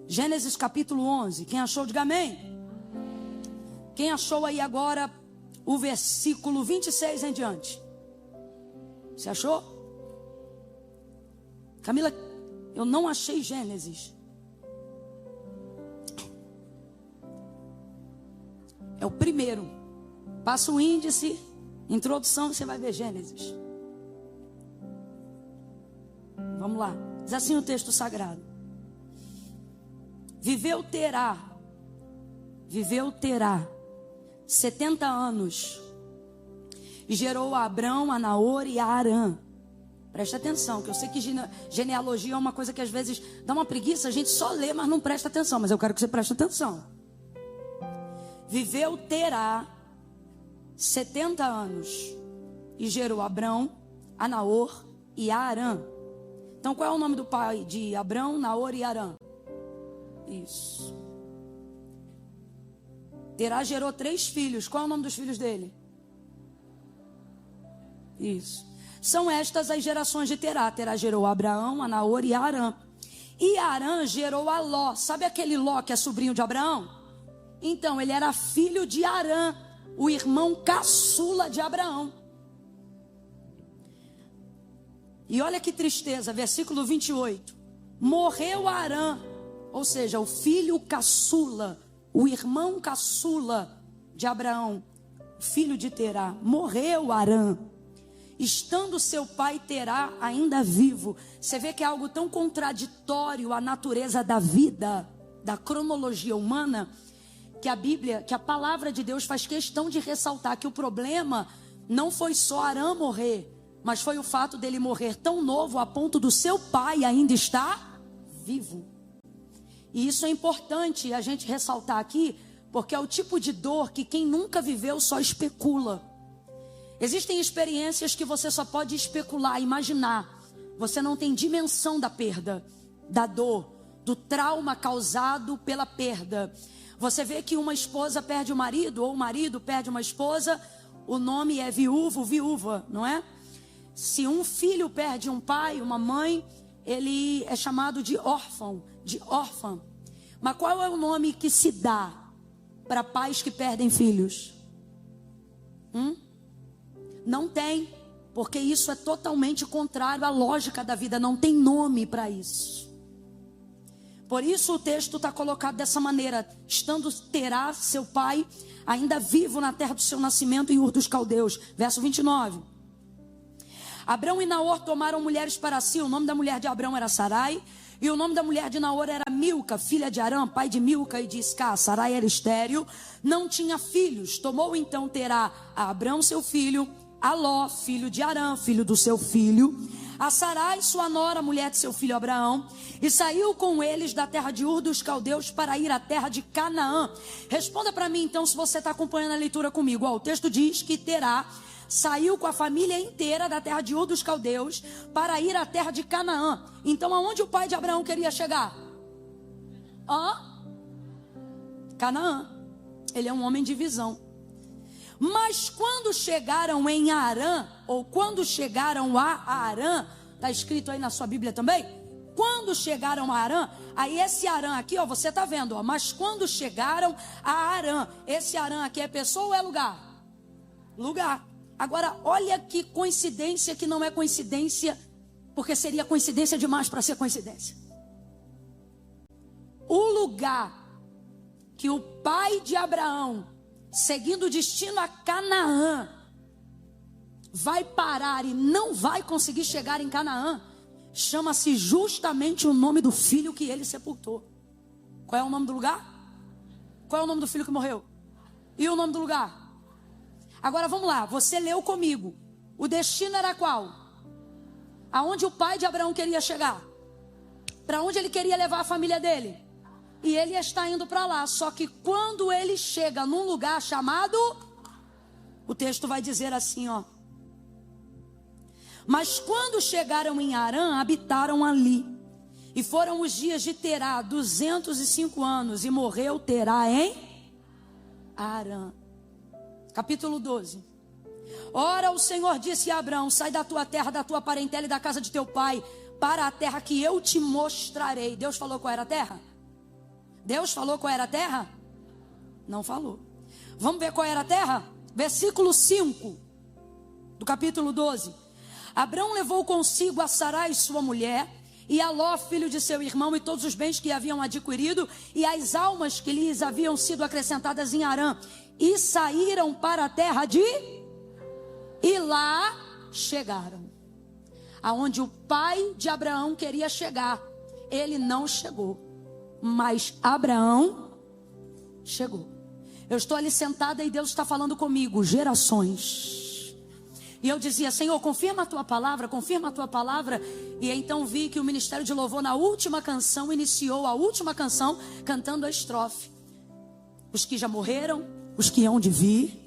Gênesis capítulo 11. Quem achou, diga amém. Quem achou aí agora o versículo 26 em diante? Você achou? Camila, eu não achei Gênesis. É o primeiro. Passa o índice, introdução, e você vai ver Gênesis. Vamos lá. Diz assim o texto sagrado. Viveu Terá 70 anos e gerou a Abrão, a Naor e a Arã. Presta atenção, que eu sei que genealogia é uma coisa que às vezes dá uma preguiça, a gente só lê, mas não presta atenção. Mas eu quero que você preste atenção. Viveu Terá 70 anos e gerou a Abrão, a Naor e a Arã. Então qual é o nome do pai de Abrão, Naor e Arã? Isso. Terá gerou 3 filhos. Qual é o nome dos filhos dele? Isso. São estas as gerações de Terá. Terá gerou Abraão, a Naor e a Arã. E Arã gerou a Ló. Sabe aquele Ló que é sobrinho de Abraão? Então, ele era filho de Arã, o irmão caçula de Abraão. E olha que tristeza, versículo 28. Morreu Arã, ou seja, o filho caçula, o irmão caçula de Abraão, filho de Terá. Morreu Arã, estando seu pai Terá ainda vivo. Você vê que é algo tão contraditório à natureza da vida, da cronologia humana, que a Bíblia, que a palavra de Deus faz questão de ressaltar que o problema não foi só Arã morrer, mas foi o fato dele morrer tão novo a ponto do seu pai ainda estar vivo. E isso é importante a gente ressaltar aqui, porque é o tipo de dor que quem nunca viveu só especula. Existem experiências que você só pode especular, imaginar. Você não tem dimensão da perda, da dor, do trauma causado pela perda. Você vê que uma esposa perde o marido, ou o marido perde uma esposa, o nome é viúvo, viúva, não é? Se um filho perde um pai, uma mãe, ele é chamado de órfão, de órfã. Mas qual é o nome que se dá para pais que perdem filhos? Não tem, porque isso é totalmente contrário à lógica da vida, não tem nome para isso. Por isso o texto está colocado dessa maneira, estando Terá, seu pai, ainda vivo na terra do seu nascimento em Ur dos Caldeus. Verso 29. Abrão e Naor tomaram mulheres para si. O nome da mulher de Abrão era Sarai, e o nome da mulher de Naor era Milca, filha de Arã, pai de Milca e de Iscá. Sarai era estéril, não tinha filhos. Tomou então Terá a Abrão, seu filho, a Ló, filho de Arã, filho do seu filho, a Sarai, sua nora, mulher de seu filho Abraão, e saiu com eles da terra de Ur dos Caldeus para ir à terra de Canaã. Responda para mim então, se você está acompanhando a leitura comigo. O texto diz que Terá saiu com a família inteira da terra de Ur dos Caldeus para ir à terra de Canaã. Então aonde o pai de Abraão queria chegar? Canaã. Ele é um homem de visão. Mas quando chegaram em Arã, ou quando chegaram a Arã, está escrito aí na sua Bíblia também? Quando chegaram a Arã, aí esse Arã aqui, você está vendo, mas quando chegaram a Arã, esse Arã aqui é pessoa ou é lugar? Lugar. Agora, olha que coincidência que não é coincidência, porque seria coincidência demais para ser coincidência. O lugar que o pai de Abraão, seguindo o destino a Canaã, vai parar e não vai conseguir chegar em Canaã, chama-se justamente o nome do filho que ele sepultou. Qual é o nome do lugar? Qual é o nome do filho que morreu? E o nome do lugar? Agora vamos lá, você leu comigo. O destino era qual? Aonde o pai de Abraão queria chegar? Para onde ele queria levar a família dele? E ele está indo para lá. Só que quando ele chega num lugar chamado, o texto vai dizer assim, mas quando chegaram em Arã, habitaram ali. E foram os dias de Terá, 205 anos. E morreu Terá em Arã. Capítulo 12. Ora, o Senhor disse a Abrão: sai da tua terra, da tua parentela e da casa de teu pai, para a terra que eu te mostrarei. Deus falou qual era a terra? Deus falou qual era a terra? Não falou. Vamos ver qual era a terra? Versículo 5 do capítulo 12. Abrão levou consigo a Sarai, sua mulher, e a Ló, filho de seu irmão, e todos os bens que haviam adquirido, e as almas que lhes haviam sido acrescentadas em Harã, e saíram para a terra de... E lá chegaram. Aonde o pai de Abraão queria chegar, ele não chegou, mas Abraão chegou. Eu estou ali sentada e Deus está falando comigo, gerações. E eu dizia, Senhor, confirma a tua palavra, confirma a tua palavra. E então vi que o Ministério de Louvor na última canção iniciou a última canção cantando a estrofe. Os que já morreram, os que hão de vir.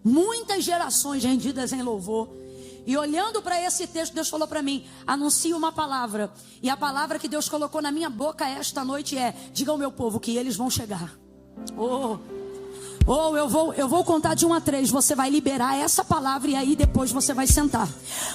Muitas gerações rendidas em louvor. E olhando para esse texto, Deus falou para mim, anuncie uma palavra. E a palavra que Deus colocou na minha boca esta noite é, diga ao meu povo que eles vão chegar. Eu vou contar de 1 a 3. Você vai liberar essa palavra e aí depois você vai sentar.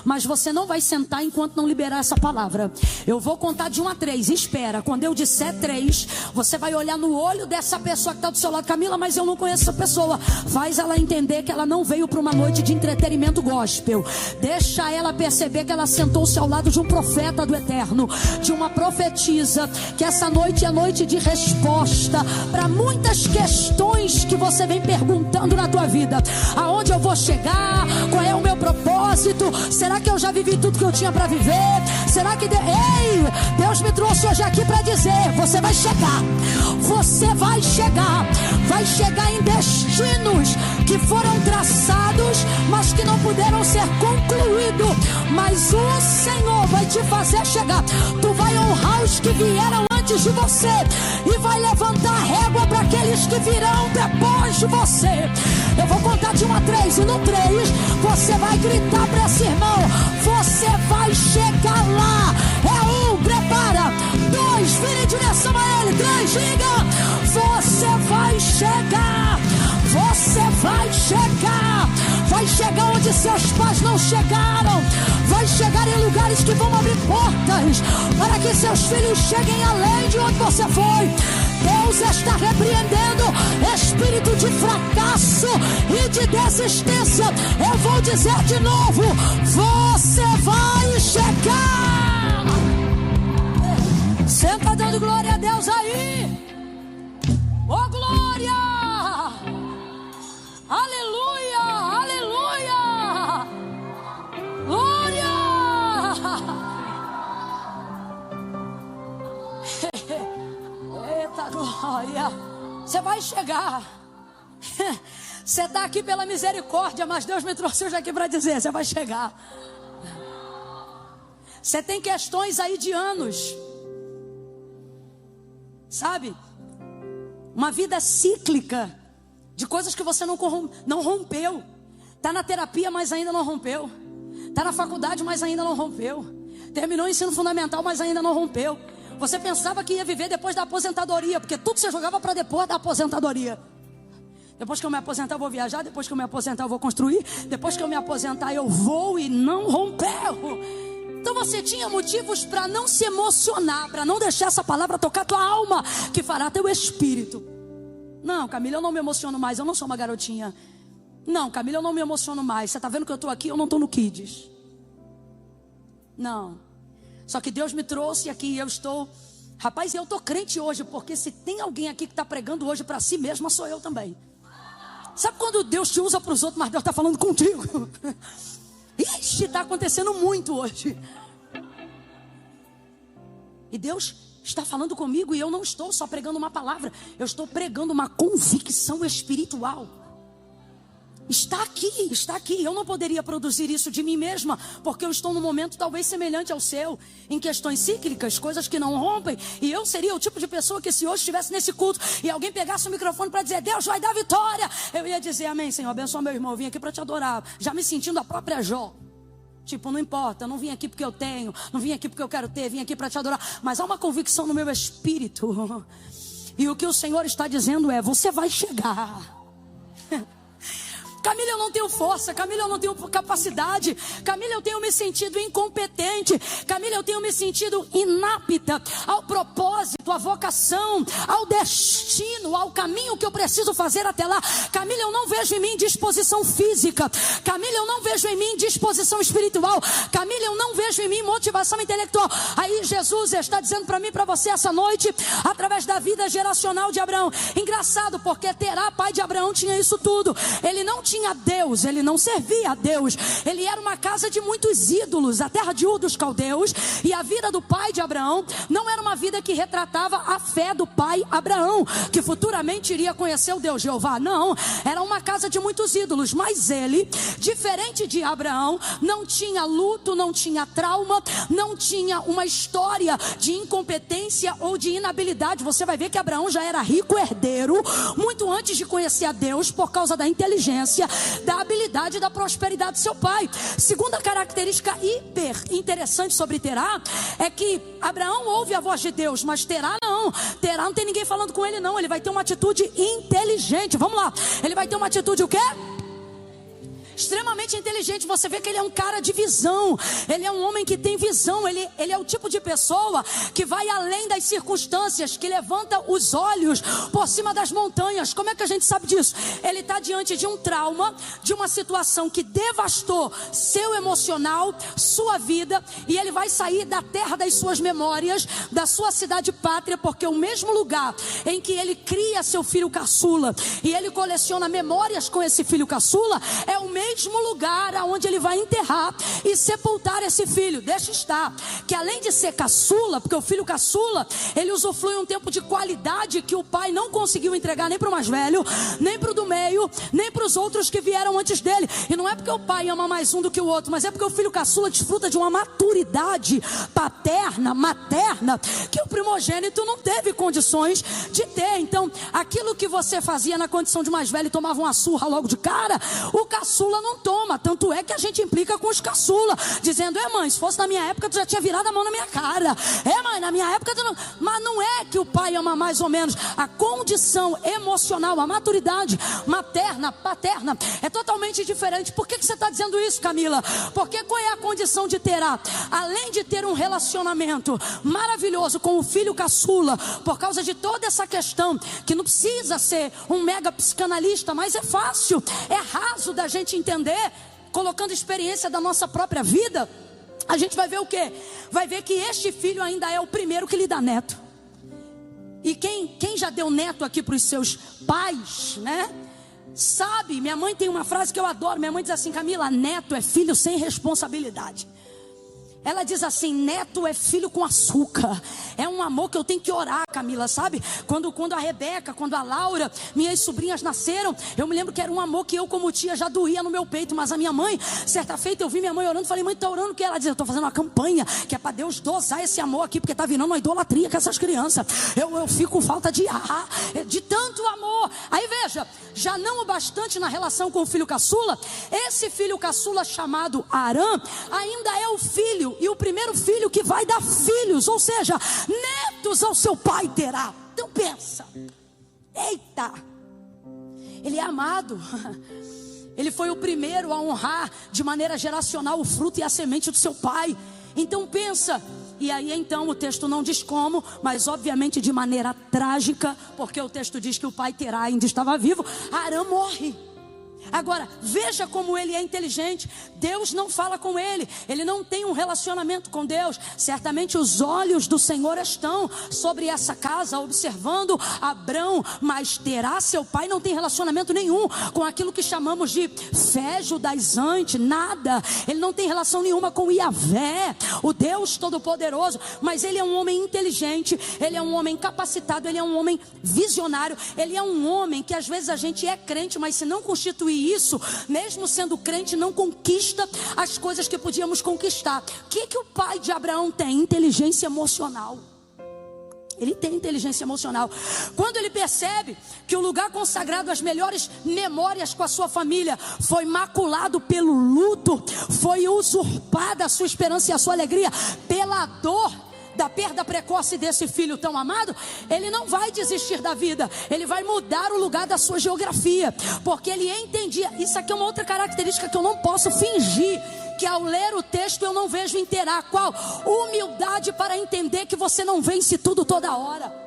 Mas você não vai sentar enquanto não liberar essa palavra. Eu vou contar de 1 a 3. Espera, quando eu disser 3, você vai olhar no olho dessa pessoa que está do seu lado. Camila, mas eu não conheço essa pessoa. Faz ela entender que ela não veio para uma noite de entretenimento gospel. Deixa ela perceber que ela sentou-se ao lado de um profeta do eterno, de uma profetisa, que essa noite é noite de resposta para muitas questões que você vem perguntando na tua vida. Aonde eu vou chegar? Qual é o meu propósito? Será que eu já vivi tudo que eu tinha para viver? Será que... Ei, Deus me trouxe hoje aqui para dizer, você vai chegar. Você vai chegar. Vai chegar em destinos que foram traçados, mas que não puderam ser concluídos. Mas o Senhor vai te fazer chegar. Tu vai honrar os que vieram antes de você e vai levantar régua para aqueles que virão depois de você. Eu vou contar de 1 a 3 e no 3 você vai gritar para esse irmão, você vai chegar lá. É 1, prepara. 2, vire em direção a ele. 3, diga, você vai chegar. Você vai chegar. Vai chegar onde seus pais não chegaram. Vai chegar em lugares que vão abrir portas para que seus filhos cheguem além de onde você foi. Deus está repreendendo espírito de fracasso e de desistência. Eu vou dizer de novo, você vai chegar. Senta dando glória a Deus aí. Oh, glória! Aleluia! Aleluia! Glória! Eita glória! Você vai chegar. Você está aqui pela misericórdia, mas Deus me trouxe hoje aqui para dizer, você vai chegar. Você tem questões aí de anos, sabe? Uma vida cíclica de coisas que você não rompeu. Está na terapia, mas ainda não rompeu. Está na faculdade, mas ainda não rompeu. Terminou o ensino fundamental, mas ainda não rompeu. Você pensava que ia viver depois da aposentadoria, porque tudo você jogava para depois da aposentadoria. Depois que eu me aposentar eu vou viajar, depois que eu me aposentar eu vou construir, depois que eu me aposentar eu vou, e não rompeu. Então você tinha motivos para não se emocionar, para não deixar essa palavra tocar tua alma, que fará teu espírito. Não, Camila, eu não me emociono mais, eu não sou uma garotinha. Não, Camila, eu não me emociono mais. Você está vendo que eu estou aqui, eu não estou no Kids. Não. Só que Deus me trouxe aqui e eu estou... Rapaz, eu estou crente hoje, porque se tem alguém aqui que está pregando hoje para si mesma, sou eu também. Sabe quando Deus te usa para os outros, mas Deus está falando contigo? Ixi, está acontecendo muito hoje. E Deus está falando comigo e eu não estou só pregando uma palavra. Eu estou pregando uma convicção espiritual. Está aqui. Eu não poderia produzir isso de mim mesma, porque eu estou num momento talvez semelhante ao seu, em questões cíclicas, coisas que não rompem. E eu seria o tipo de pessoa que, se hoje estivesse nesse culto e alguém pegasse o microfone para dizer, Deus vai dar vitória, eu ia dizer, amém, Senhor, abençoa meu irmão, eu vim aqui para te adorar, já me sentindo a própria Jó. Tipo, não importa, eu não vim aqui porque eu tenho, não vim aqui porque eu quero ter, vim aqui para te adorar. Mas há uma convicção no meu espírito. E o que o Senhor está dizendo é, você vai chegar. Camila, eu não tenho força. Camila, eu não tenho capacidade. Camila, eu tenho me sentido incompetente. Camila, eu tenho me sentido inapta ao propósito propósito, à vocação, ao destino, ao caminho que eu preciso fazer até lá. Camila, eu não vejo em mim disposição física. Camila, eu não vejo em mim disposição espiritual. Camila, eu não vejo em mim motivação intelectual. Aí Jesus está dizendo para mim e para você essa noite, através da vida geracional de Abraão. Engraçado, porque Terá, pai de Abraão, tinha isso tudo. Ele não tinha Deus, ele não servia a Deus. Ele era uma casa de muitos ídolos, a terra de Ur dos caldeus. E a vida do pai de Abraão não era uma vida que retratava a fé do pai Abraão, que futuramente iria conhecer o Deus Jeová. Não, era uma casa de muitos ídolos. Mas ele, diferente de Abraão, não tinha luto, não tinha trauma, não tinha uma história de incompetência ou de inabilidade. Você vai ver que Abraão já era rico, herdeiro, muito antes de conhecer a Deus, por causa da inteligência, da habilidade e da prosperidade do seu pai. Segunda característica hiper interessante sobre Terá é que Abraão ouve a voz de Deus, mas Terá não. Terá não tem ninguém falando com ele não. Ele vai ter uma atitude inteligente. Vamos lá. Ele vai ter uma atitude o quê? Extremamente inteligente. Você vê que ele é um cara de visão. Ele é um homem que tem visão. Ele é o tipo de pessoa que vai além das circunstâncias, que levanta os olhos por cima das montanhas. Como é que a gente sabe disso? Ele está diante de um trauma, de uma situação que devastou seu emocional, sua vida, e ele vai sair da terra das suas memórias, da sua cidade pátria, porque o mesmo lugar em que ele cria seu filho caçula e ele coleciona memórias com esse filho caçula, é o mesmo lugar aonde ele vai enterrar e sepultar esse filho. Deixa estar que além de ser caçula, porque o filho caçula, ele usufrui um tempo de qualidade que o pai não conseguiu entregar nem para o mais velho, nem para o do meio, nem para os outros que vieram antes dele. E não é porque o pai ama mais um do que o outro, mas é porque o filho caçula desfruta de uma maturidade paterna, materna, que o primogênito não teve condições de ter. Então, aquilo que você fazia na condição de mais velho e tomava uma surra logo de cara, o caçula não toma. Tanto é que a gente implica com os caçula, dizendo: mãe, se fosse na minha época tu já tinha virado a mão na minha cara. Mãe, na minha época tu não... Mas não é que o pai ama mais ou menos. A condição emocional, a maturidade materna, paterna é totalmente diferente. Por que você está dizendo isso, Camila? Porque qual é a condição de Terá? Além de ter um relacionamento maravilhoso com o filho caçula, por causa de toda essa questão, que não precisa ser um mega psicanalista, mas é fácil, é raso da gente entender, colocando experiência da nossa própria vida, a gente vai ver o quê? Vai ver que este filho ainda é o primeiro que lhe dá neto. E quem já deu neto aqui para os seus pais, né? Sabe, minha mãe tem uma frase que eu adoro. Minha mãe diz assim: Camila, neto é filho sem responsabilidade. Ela diz assim: neto é filho com açúcar. É um amor que eu tenho que orar, Camila, sabe? Quando a Rebeca, quando a Laura, minhas sobrinhas nasceram, eu me lembro que era um amor que eu como tia já doía no meu peito. Mas a minha mãe, certa feita eu vi minha mãe orando, falei: mãe, tá orando o que? Ela diz: eu tô fazendo uma campanha que é para Deus dosar esse amor aqui, porque tá virando uma idolatria com essas crianças. Eu fico com falta de ar, de tanto amor. Aí veja, já não o bastante na relação com o filho caçula, esse filho caçula chamado Arã ainda é o filho e o primeiro filho que vai dar filhos, ou seja, netos ao seu pai Terá. Então pensa, eita, ele é amado, ele foi o primeiro a honrar de maneira geracional o fruto e a semente do seu pai. Então pensa, e aí então o texto não diz como, mas obviamente de maneira trágica, porque o texto diz que o pai Terá ainda estava vivo, Arã morre. Agora, veja como ele é inteligente. Deus não fala com ele, ele não tem um relacionamento com Deus. Certamente os olhos do Senhor estão sobre essa casa, observando Abrão, mas Terá, seu pai, não tem relacionamento nenhum com aquilo que chamamos de fé judaizante, nada. Ele não tem relação nenhuma com Iavé, o Deus Todo-Poderoso. Mas ele é um homem inteligente, ele é um homem capacitado, ele é um homem visionário, ele é um homem que às vezes a gente é crente, mas se não constituir isso, mesmo sendo crente, não conquista as coisas que podíamos conquistar. O que o pai de Abraão tem? Inteligência emocional. Ele tem inteligência emocional. Quando ele percebe que o lugar consagrado às melhores memórias com a sua família foi maculado pelo luto, foi usurpada a sua esperança e a sua alegria pela dor da perda precoce desse filho tão amado, ele não vai desistir da vida, ele vai mudar o lugar da sua geografia, porque ele entendia. Isso aqui é uma outra característica que eu não posso fingir que ao ler o texto eu não vejo em Terá. Qual? Humildade para entender que você não vence tudo toda hora.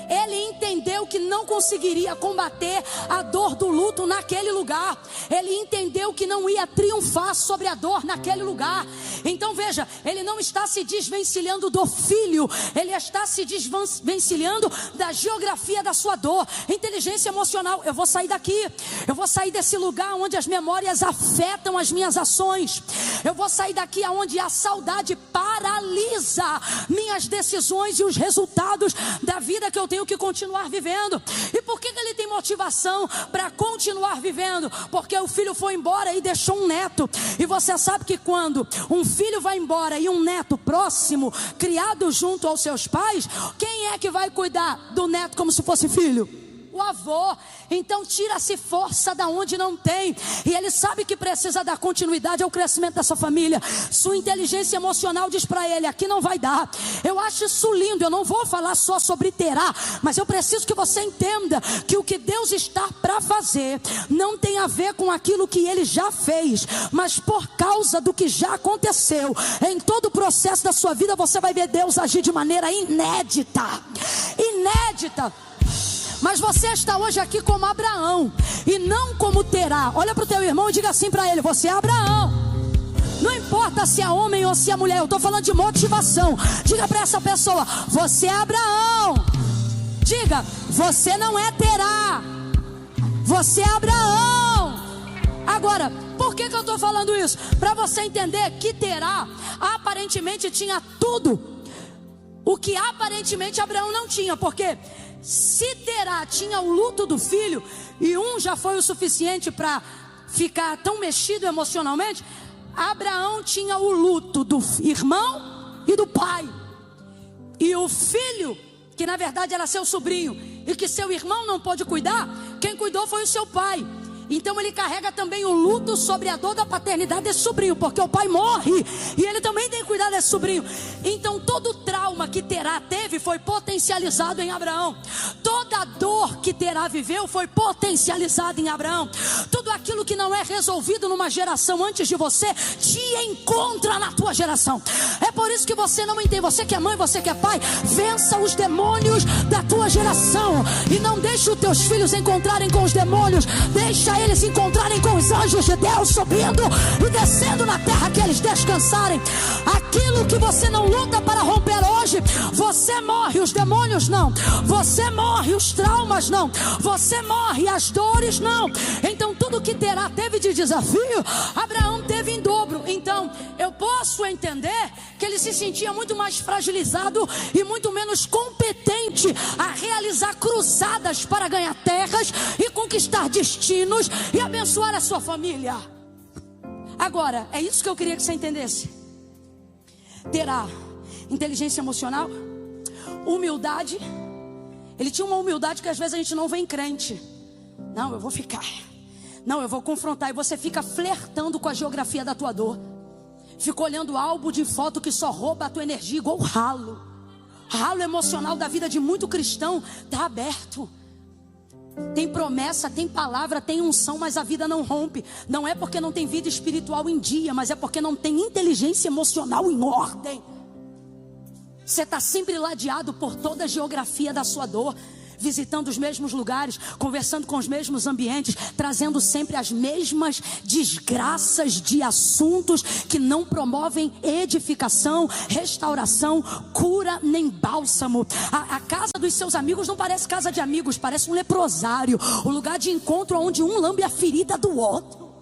Ele entendeu que não conseguiria combater a dor do luto naquele lugar. Ele entendeu que não ia triunfar sobre a dor naquele lugar. Então veja, ele não está se desvencilhando do filho, ele está se desvencilhando da geografia da sua dor. Inteligência emocional: eu vou sair daqui, eu vou sair desse lugar onde as memórias afetam as minhas ações. Eu vou sair daqui onde a saudade paralisa minhas decisões e os resultados da vida que eu tenho que continuar vivendo. E por que ele tem motivação para continuar vivendo? Porque o filho foi embora e deixou um neto. E você sabe que quando um filho vai embora e um neto próximo, criado junto aos seus pais, quem é que vai cuidar do neto como se fosse filho? O avô. Então tira-se força da onde não tem. E ele sabe que precisa dar continuidade ao crescimento dessa família. Sua inteligência emocional diz para ele: aqui não vai dar. Eu acho isso lindo. Eu não vou falar só sobre Terá, mas eu preciso que você entenda que o que Deus está para fazer não tem a ver com aquilo que ele já fez, mas por causa do que já aconteceu. Em todo o processo da sua vida você vai ver Deus agir de maneira inédita. Inédita. Mas você está hoje aqui como Abraão e não como Terá. Olha para o teu irmão e diga assim para ele: você é Abraão. Não importa se é homem ou se é mulher, eu estou falando de motivação. Diga para essa pessoa: você é Abraão. Diga: você não é Terá, você é Abraão. Agora, por que eu estou falando isso? Para você entender que Terá aparentemente tinha tudo o que aparentemente Abraão não tinha. Porque se Terá tinha o luto do filho, e um já foi o suficiente para ficar tão mexido emocionalmente, Abraão tinha o luto do irmão e do pai. E o filho, que na verdade era seu sobrinho, e que seu irmão não pôde cuidar, quem cuidou foi o seu pai. Então ele carrega também o luto sobre a dor da paternidade desse sobrinho, porque o pai morre e ele também tem que cuidar desse sobrinho. Então todo o trauma que Terá teve foi potencializado em Abraão. Toda a dor que Terá viveu foi potencializada em Abraão. Tudo aquilo que não é resolvido numa geração antes de você, te encontra na tua geração. É por isso que você não entende. Você que é mãe, você que é pai, vença os demônios da tua geração. E não deixe os teus filhos encontrarem com os demônios. Deixa eles se encontrarem com os anjos de Deus subindo e descendo na terra, que eles descansarem. Aquilo que você não luta para romper hoje, você morre, os demônios não. Você morre, os traumas não. Você morre, as dores não. Então tudo que Terá teve de desafio, Abraão teve em dobro. Então eu posso entender que ele se sentia muito mais fragilizado e muito menos competente a realizar cruzadas para ganhar terras e conquistar destinos e abençoar a sua família. Agora, é isso que eu queria que você entendesse. Terá inteligência emocional, humildade. Ele tinha uma humildade que às vezes a gente não vê em crente. Não, eu vou ficar. Não, eu vou confrontar. E você fica flertando com a geografia da tua dor. Fica olhando álbum de foto que só rouba a tua energia, igual ralo. Ralo emocional da vida de muito cristão está aberto. Tem promessa, tem palavra, tem unção, mas a vida não rompe. Não é porque não tem vida espiritual em dia, mas é porque não tem inteligência emocional em ordem. Você está sempre ladeado por toda a geografia da sua dor, visitando os mesmos lugares, conversando com os mesmos ambientes, trazendo sempre as mesmas desgraças de assuntos que não promovem edificação, restauração, cura nem bálsamo. A casa dos seus amigos não parece casa de amigos, parece um leprosário, o lugar de encontro onde um lambe a ferida do outro.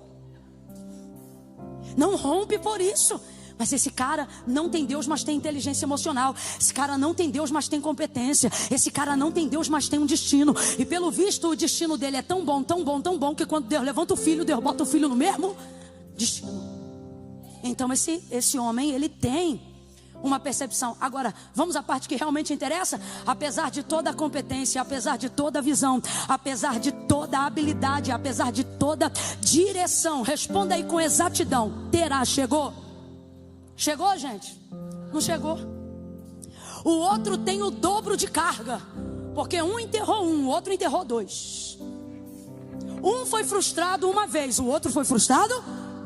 Não rompe por isso. Mas esse cara não tem Deus, mas tem inteligência emocional. Esse cara não tem Deus, mas tem competência. Esse cara não tem Deus, mas tem um destino. E pelo visto o destino dele é tão bom, tão bom, tão bom, que quando Deus levanta o filho, Deus bota o filho no mesmo destino. Então esse homem, ele tem uma percepção. Agora, vamos à parte que realmente interessa. Apesar de toda a competência, apesar de toda a visão, apesar de toda a habilidade, apesar de toda direção, responda aí com exatidão: Terá chegou? Chegou, gente? Não chegou. O outro tem o dobro de carga, porque um enterrou um, o outro enterrou dois. Um foi frustrado uma vez, o outro foi frustrado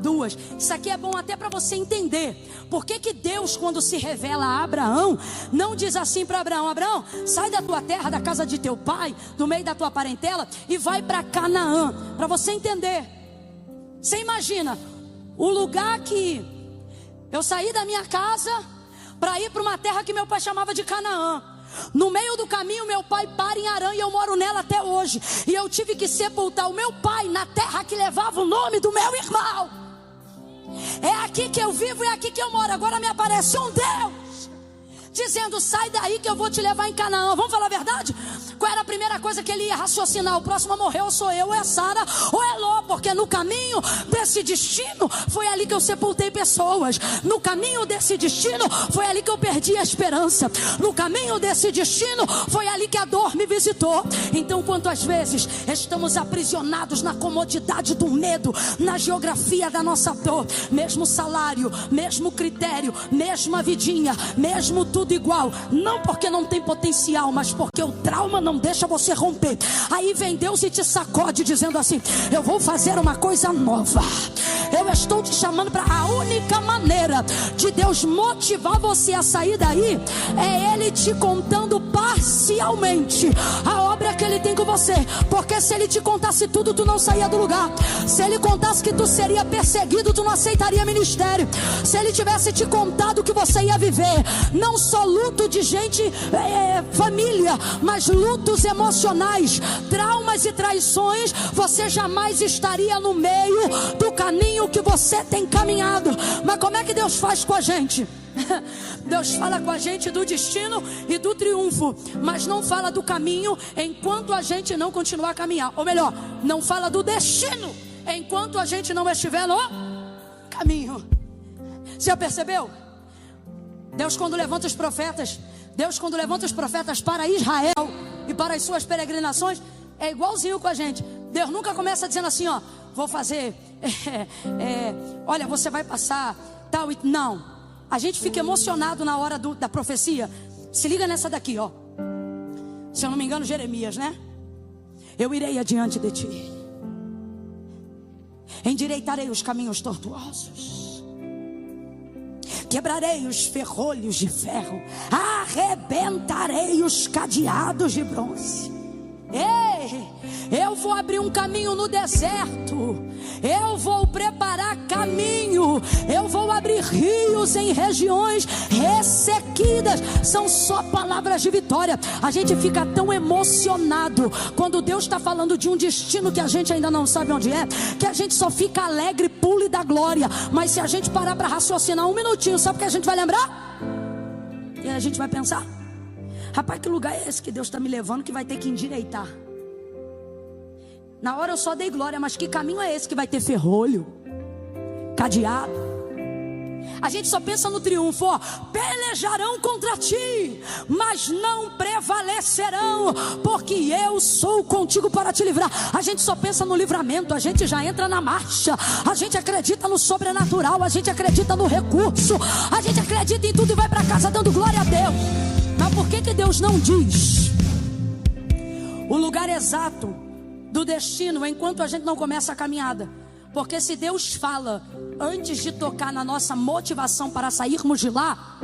duas. Isso aqui é bom até para você entender. Por que que Deus, quando se revela a Abraão, não diz assim para Abraão: Abraão, sai da tua terra, da casa de teu pai, do meio da tua parentela, e vai para Canaã. Para você entender. Você imagina o lugar que eu saí da minha casa para ir para uma terra que meu pai chamava de Canaã. No meio do caminho meu pai para em Harã e eu moro nela até hoje. E eu tive que sepultar o meu pai na terra que levava o nome do meu irmão. É aqui que eu vivo, é aqui que eu moro. Agora me aparece um Deus dizendo: sai daí que eu vou te levar em Canaã. Vamos falar a verdade? Qual era a primeira coisa que ele ia raciocinar? O próximo a morrer ou sou eu, ou é Sara, ou é Ló. Porque no caminho desse destino foi ali que eu sepultei pessoas. No caminho desse destino foi ali que eu perdi a esperança. No caminho desse destino foi ali que a dor me visitou. Então, quantas vezes estamos aprisionados na comodidade do medo, na geografia da nossa dor? Mesmo salário, mesmo critério, mesma vidinha, mesmo tudo igual. Não porque não tem potencial, mas porque o trauma não deixa você romper. Aí vem Deus e te sacode dizendo assim: eu vou fazer uma coisa nova. Eu estou te chamando para a única maneira de Deus motivar você a sair daí é Ele te contando parcialmente a obra que Ele tem com você. Porque se Ele te contasse tudo, tu não saía do lugar. Se Ele contasse que tu seria perseguido, tu não aceitaria ministério. Se Ele tivesse te contado que você ia viver não só luto de gente, família, mas lutos emocionais, traumas e traições, você jamais estaria no meio do caminho que você tem caminhado. Mas como é que Deus faz com a gente? Deus fala com a gente do destino e do triunfo, mas não fala do caminho enquanto a gente não continuar a caminhar. Ou melhor, não fala do destino enquanto a gente não estiver no caminho. Você já percebeu? Deus quando levanta os profetas para Israel e para as suas peregrinações, é igualzinho com a gente. Deus nunca começa dizendo assim: ó, vou fazer, olha, você vai passar tal e... Não, a gente fica emocionado na hora da profecia. Se liga nessa daqui, ó. Se eu não me engano, Jeremias, né? Eu irei adiante de ti, endireitarei os caminhos tortuosos, quebrarei os ferrolhos de ferro, arrebentarei os cadeados de bronze. Ei, eu vou abrir um caminho no deserto, eu vou preparar caminho, eu vou abrir rios em regiões ressequidas. São só palavras de vitória. A gente fica tão emocionado quando Deus está falando de um destino que a gente ainda não sabe onde é, que a gente só fica alegre, pula e dá glória. Mas se a gente parar para raciocinar um minutinho, sabe o que a gente vai lembrar? E a gente vai pensar: rapaz, que lugar é esse que Deus está me levando que vai ter que endireitar? Na hora eu só dei glória, mas que caminho é esse que vai ter ferrolho, cadeado? A gente só pensa no triunfo, ó. Pelejarão contra ti, mas não prevalecerão, porque eu sou contigo para te livrar. A gente só pensa no livramento, a gente já entra na marcha. A gente acredita no sobrenatural, a gente acredita no recurso, a gente acredita em tudo e vai para casa dando glória a Deus. Mas por que Deus não diz o lugar exato do destino enquanto a gente não começa a caminhada? Porque se Deus fala antes de tocar na nossa motivação para sairmos de lá,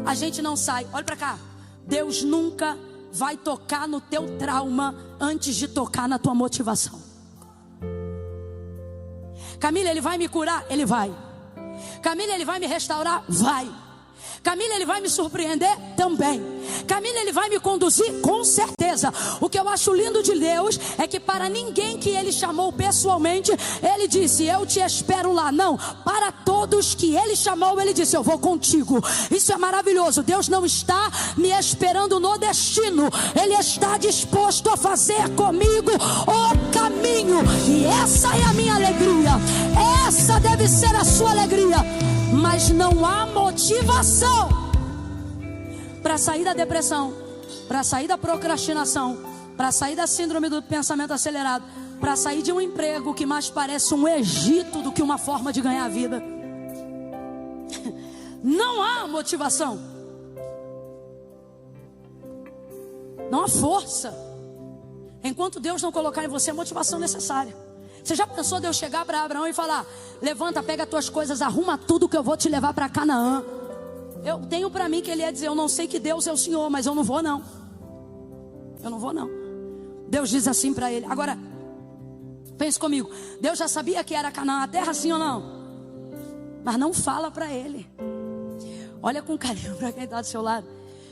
a gente não sai. Olha para cá. Deus nunca vai tocar no teu trauma antes de tocar na tua motivação. Camila, Ele vai me curar? Ele vai. Camila, Ele vai me restaurar? Vai. Camila, Ele vai me surpreender? Também. Camila, Ele vai me conduzir? Com certeza. O que eu acho lindo de Deus é que para ninguém que Ele chamou pessoalmente, Ele disse: eu te espero lá. Não, para todos que Ele chamou, Ele disse: eu vou contigo. Isso é maravilhoso. Deus não está me esperando no destino, Ele está disposto a fazer comigo o caminho. E essa é a minha alegria. Essa deve ser a sua alegria. Mas não há motivação para sair da depressão, para sair da procrastinação, para sair da síndrome do pensamento acelerado, para sair de um emprego que mais parece um Egito do que uma forma de ganhar a vida. Não há motivação, não há força, enquanto Deus não colocar em você a motivação necessária. Você já pensou Deus chegar para Abraão e falar: levanta, pega as tuas coisas, arruma tudo que eu vou te levar para Canaã? Eu tenho para mim que ele ia dizer: eu não sei que Deus é o Senhor, mas eu não vou não. Eu não vou não. Deus diz assim para ele. Agora, pense comigo. Deus já sabia que era Canaã a terra, sim ou não? Mas não fala para ele. Olha com carinho para quem está do seu lado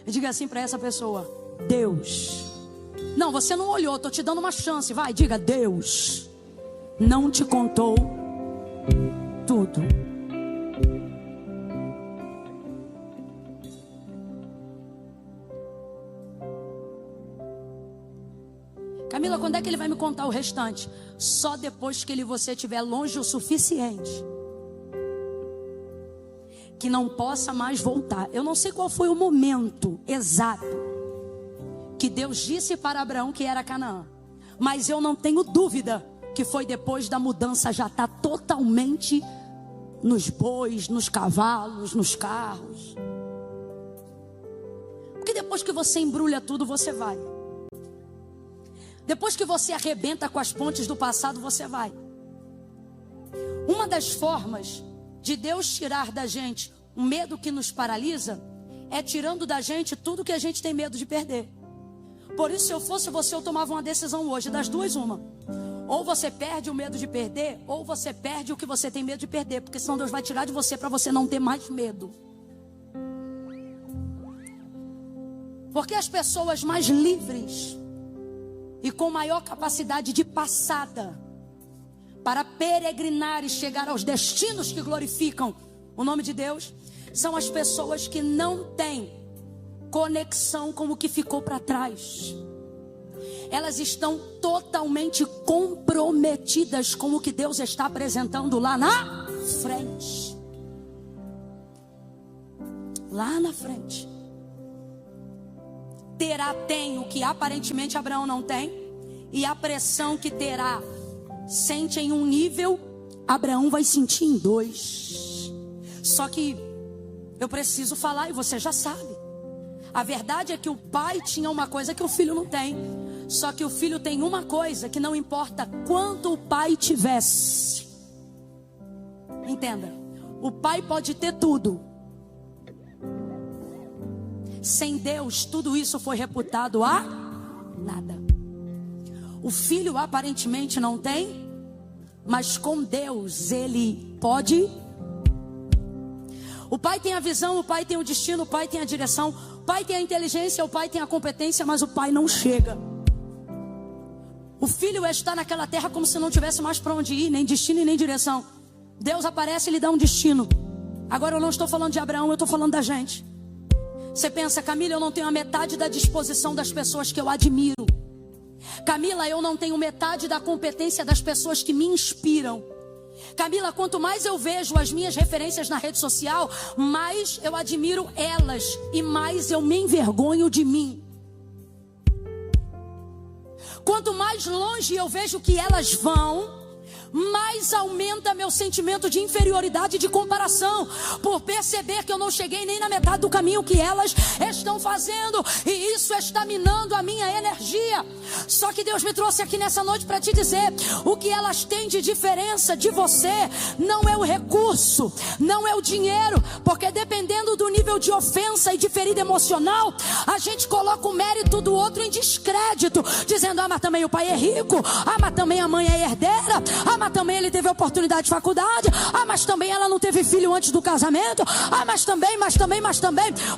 e diga assim para essa pessoa: Deus. Não, você não olhou, estou te dando uma chance. Vai, diga: Deus não te contou tudo. Camila, quando é que ele vai me contar o restante? Só depois que você estiver longe o suficiente que não possa mais voltar. Eu não sei qual foi o momento exato que Deus disse para Abraão que era Canaã, mas eu não tenho dúvida que foi depois da mudança já estar totalmente nos bois, nos cavalos, nos carros. Porque depois que você embrulha tudo, você vai. Depois que você arrebenta com as pontes do passado, você vai. Uma das formas de Deus tirar da gente o medo que nos paralisa é tirando da gente tudo que a gente tem medo de perder. Por isso, se eu fosse você, eu tomava uma decisão hoje, das duas uma. Ou você perde o medo de perder, ou você perde o que você tem medo de perder, porque senão Deus vai tirar de você para você não ter mais medo. Porque as pessoas mais livres e com maior capacidade de passada para peregrinar e chegar aos destinos que glorificam o nome de Deus, são as pessoas que não têm conexão com o que ficou para trás. Elas estão totalmente comprometidas com o que Deus está apresentando lá na frente. Lá na frente. Tem o que aparentemente Abraão não tem, e a pressão que Terá sente em um nível, Abraão vai sentir em 2. Só que eu preciso falar e você já sabe. A verdade é que o pai tinha uma coisa que o filho não tem. Só que o filho tem uma coisa que não importa quanto o pai tivesse. Entenda, o pai pode ter tudo. Sem Deus, tudo isso foi reputado a nada. O filho aparentemente não tem, mas com Deus ele pode. O pai tem a visão, o pai tem o destino, o pai tem a direção, o pai tem a inteligência, o pai tem a competência, mas o pai não chega. O filho está naquela terra como se não tivesse mais para onde ir, nem destino e nem direção. Deus aparece e lhe dá um destino. Agora eu não estou falando de Abraão, eu estou falando da gente. Você pensa: Camila, eu não tenho a metade da disposição das pessoas que eu admiro. Camila, eu não tenho metade da competência das pessoas que me inspiram. Camila, quanto mais eu vejo as minhas referências na rede social, mais eu admiro elas e mais eu me envergonho de mim. Quanto mais longe eu vejo que elas vão, mais aumenta meu sentimento de inferioridade e de comparação, por perceber que eu não cheguei nem na metade do caminho que elas estão fazendo, e isso está minando a minha energia. Só que Deus me trouxe aqui nessa noite para te dizer: o que elas têm de diferença de você não é o recurso, não é o dinheiro, porque dependendo do nível de ofensa e de ferida emocional, a gente coloca o mérito do outro em descrédito, dizendo: ah, mas também o pai é rico, ah, mas também a mãe é herdeira, ah, mas também ele teve oportunidade de faculdade, ah, mas também ela não teve filho antes do casamento, ah, mas também,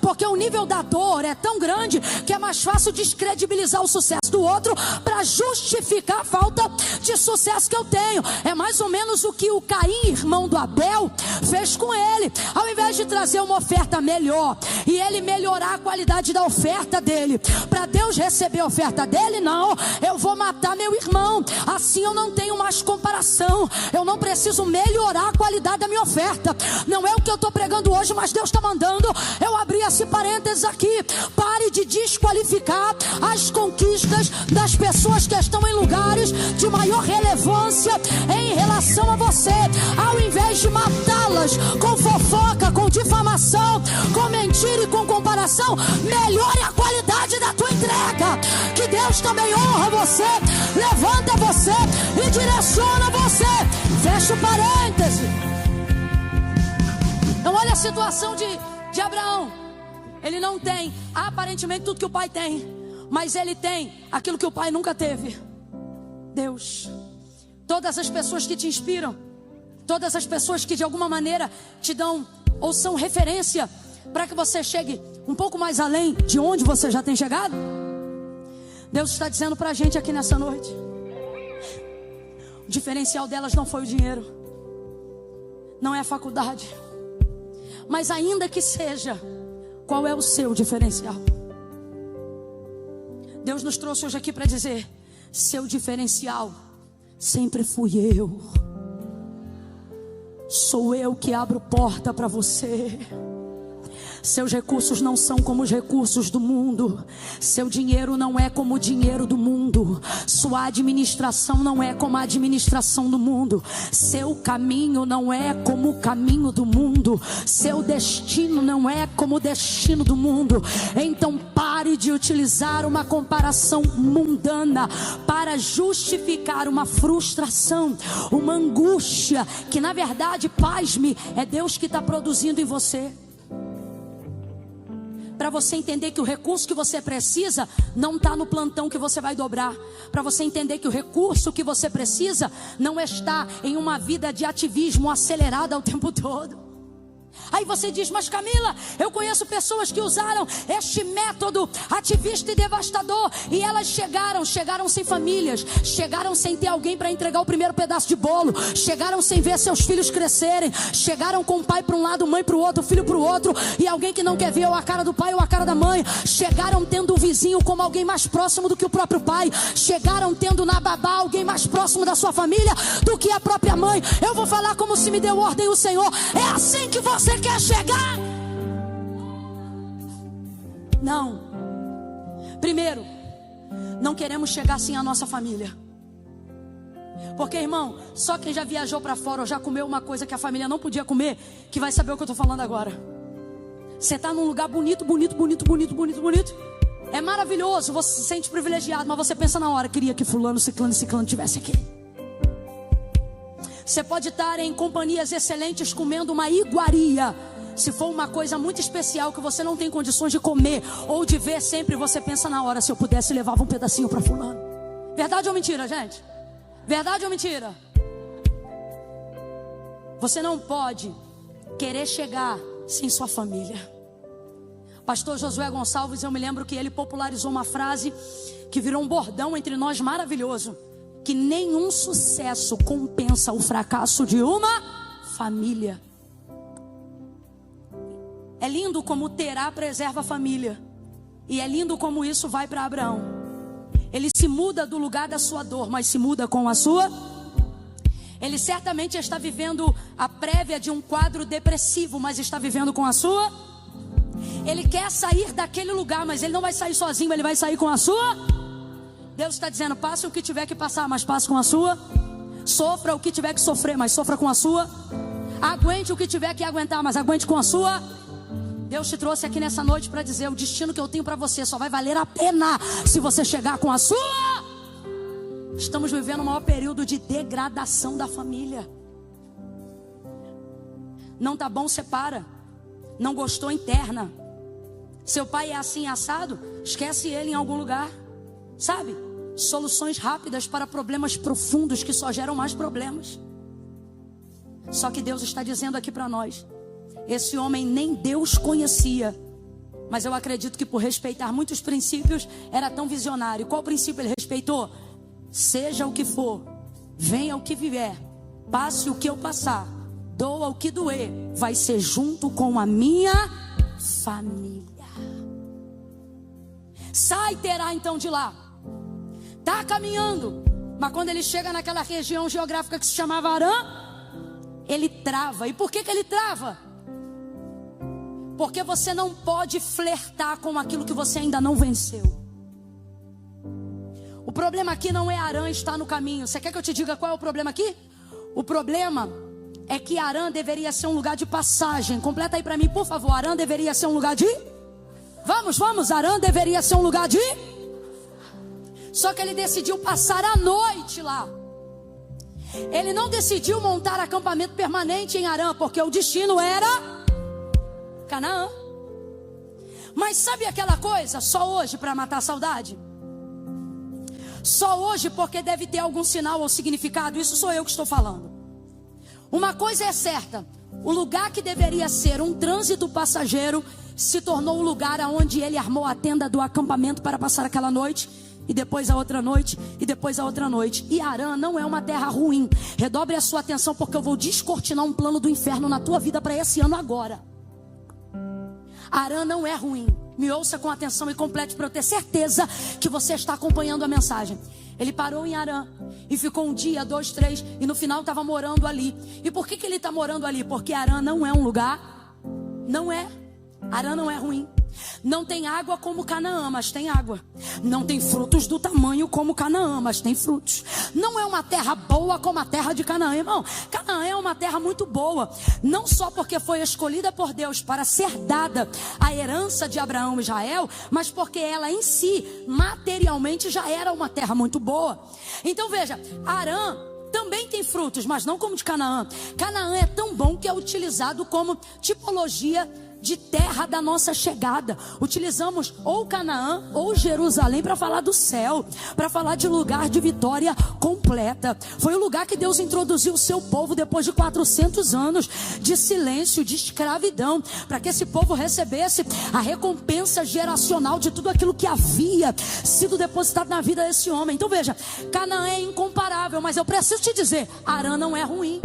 porque o nível da dor é tão grande que é mais fácil descredibilizar o sucesso do outro para justificar a falta de sucesso que eu tenho. É mais ou menos o que o Caim, irmão do Abel, fez com ele. Ao invés de trazer uma oferta melhor e ele melhorar a qualidade da oferta dele, para Deus receber a oferta dele, não, eu vou matar meu irmão, assim eu não tenho mais comparação, eu não preciso melhorar a qualidade da minha oferta. Não é o que eu estou pregando hoje, mas Deus está mandando eu abrir esse parênteses aqui. Pare de desqualificar as conquistas das pessoas que estão em lugares de maior relevância em relação a você. Ao invés de matá-las com fofoca, com difamação, com mentira e com comparação, melhore a qualidade da tua entrega. Que Deus também honra você, levanta você e direciona você. Fecha o parêntese. Então olha a situação de Abraão. Ele não tem aparentemente tudo que o pai tem, mas ele tem aquilo que o pai nunca teve: Deus. Todas as pessoas que te inspiram, todas as pessoas que de alguma maneira te dão ou são referência para que você chegue um pouco mais além de onde você já tem chegado, Deus está dizendo para a gente aqui nessa noite: o diferencial delas não foi o dinheiro, não é a faculdade, mas ainda que seja, qual é o seu diferencial? Deus nos trouxe hoje aqui para dizer: seu diferencial sempre fui eu. Sou eu que abro porta para você. Seus recursos não são como os recursos do mundo. Seu dinheiro não é como o dinheiro do mundo. Sua administração não é como a administração do mundo. Seu caminho não é como o caminho do mundo. Seu destino não é como o destino do mundo. Então pare de utilizar uma comparação mundana para justificar uma frustração, uma angústia que na verdade, pasme, é Deus que está produzindo em você. Para você entender que o recurso que você precisa não está no plantão que você vai dobrar. Para você entender que o recurso que você precisa não está em uma vida de ativismo acelerada o tempo todo. Aí você diz: mas Camila, eu conheço pessoas que usaram este método ativista e devastador, e elas chegaram sem famílias, chegaram sem ter alguém para entregar o primeiro pedaço de bolo, chegaram sem ver seus filhos crescerem, chegaram com o pai para um lado, mãe para o outro, filho para o outro, e alguém que não quer ver ou a cara do pai ou a cara da mãe, chegaram tendo um vizinho como alguém mais próximo do que o próprio pai, chegaram tendo na babá alguém mais próximo da sua família do que a própria mãe. Eu vou falar como se me deu ordem o Senhor: é assim que você quer chegar? Não. Primeiro, não queremos chegar sem a nossa família. Porque, irmão, só quem já viajou para fora ou já comeu uma coisa que a família não podia comer, que vai saber o que eu estou falando agora. Você está num lugar bonito. É maravilhoso, você se sente privilegiado, mas você pensa na hora: queria que fulano, ciclano tivesse aqui. Você pode estar em companhias excelentes comendo uma iguaria. Se for uma coisa muito especial que você não tem condições de comer ou de ver sempre, você pensa na hora: se eu pudesse, levava um pedacinho para fulano. Verdade ou mentira, gente? Verdade ou mentira? Você não pode querer chegar sem sua família. Pastor Josué Gonçalves, eu me lembro que ele popularizou uma frase que virou um bordão entre nós maravilhoso: que nenhum sucesso compensa o fracasso de uma família. É lindo como Terá preserva a família, e é lindo como isso vai para Abraão. Ele se muda do lugar da sua dor, mas se muda com a sua. Ele certamente está vivendo a prévia de um quadro depressivo, mas está vivendo com a sua. Ele quer sair daquele lugar, mas ele não vai sair sozinho, ele vai sair com a sua. Deus está dizendo: passe o que tiver que passar, mas passe com a sua. Sofra o que tiver que sofrer, mas sofra com a sua. Aguente o que tiver que aguentar, mas aguente com a sua. Deus te trouxe aqui nessa noite para dizer: o destino que eu tenho para você só vai valer a pena se você chegar com a sua. Estamos vivendo o maior período de degradação da família. Não tá bom, separa. Não gostou, interna. Seu pai é assim assado, esquece ele em algum lugar. Sabe? Soluções rápidas para problemas profundos que só geram mais problemas. Só que Deus está dizendo aqui para nós: esse homem nem Deus conhecia, mas eu acredito que por respeitar muitos princípios era tão visionário. Qual princípio ele respeitou? Seja o que for, venha o que vier, passe o que eu passar, doa o que doer, vai ser junto com a minha família. Sai, Terá, então de lá. Está caminhando, mas quando ele chega naquela região geográfica que se chamava Harã, ele trava. E por que ele trava? Porque você não pode flertar com aquilo que você ainda não venceu. O problema aqui não é Harã estar no caminho. Você quer que eu te diga qual é o problema aqui? O problema é que Harã deveria ser um lugar de passagem. Completa aí para mim, por favor. Harã deveria ser um lugar de... Vamos, Harã deveria ser um lugar de... Só que ele decidiu passar a noite lá. Ele não decidiu montar acampamento permanente em Harã, porque o destino era Canaã. Mas sabe aquela coisa? Só hoje para matar a saudade? Só hoje porque deve ter algum sinal ou significado? Isso sou eu que estou falando. Uma coisa é certa: o lugar que deveria ser um trânsito passageiro se tornou o lugar onde ele armou a tenda do acampamento para passar aquela noite, e depois a outra noite, e depois a outra noite. E Harã não é uma terra ruim. Redobre a sua atenção, porque eu vou descortinar um plano do inferno na tua vida para esse ano agora. Harã não é ruim. Me ouça com atenção e complete para eu ter certeza que você está acompanhando a mensagem. Ele parou em Harã e ficou 1 dia, 2, 3, e no final estava morando ali. E por que ele está morando ali? Porque Harã não é um lugar, não é. Harã não é ruim. Não tem água como Canaã, mas tem água. Não tem frutos do tamanho como Canaã, mas tem frutos. Não é uma terra boa como a terra de Canaã, irmão. Canaã é uma terra muito boa, não só porque foi escolhida por Deus para ser dada a herança de Abraão e Israel, mas porque ela em si, materialmente, já era uma terra muito boa. Então veja, Harã também tem frutos, mas não como de Canaã. Canaã é tão bom que é utilizado como tipologia de terra da nossa chegada. Utilizamos ou Canaã ou Jerusalém para falar do céu, para falar de lugar de vitória completa. Foi o lugar que Deus introduziu o seu povo depois de 400 anos de silêncio, de escravidão, para que esse povo recebesse a recompensa geracional de tudo aquilo que havia sido depositado na vida desse homem. Então veja, Canaã é incomparável, mas eu preciso te dizer, Harã não é ruim.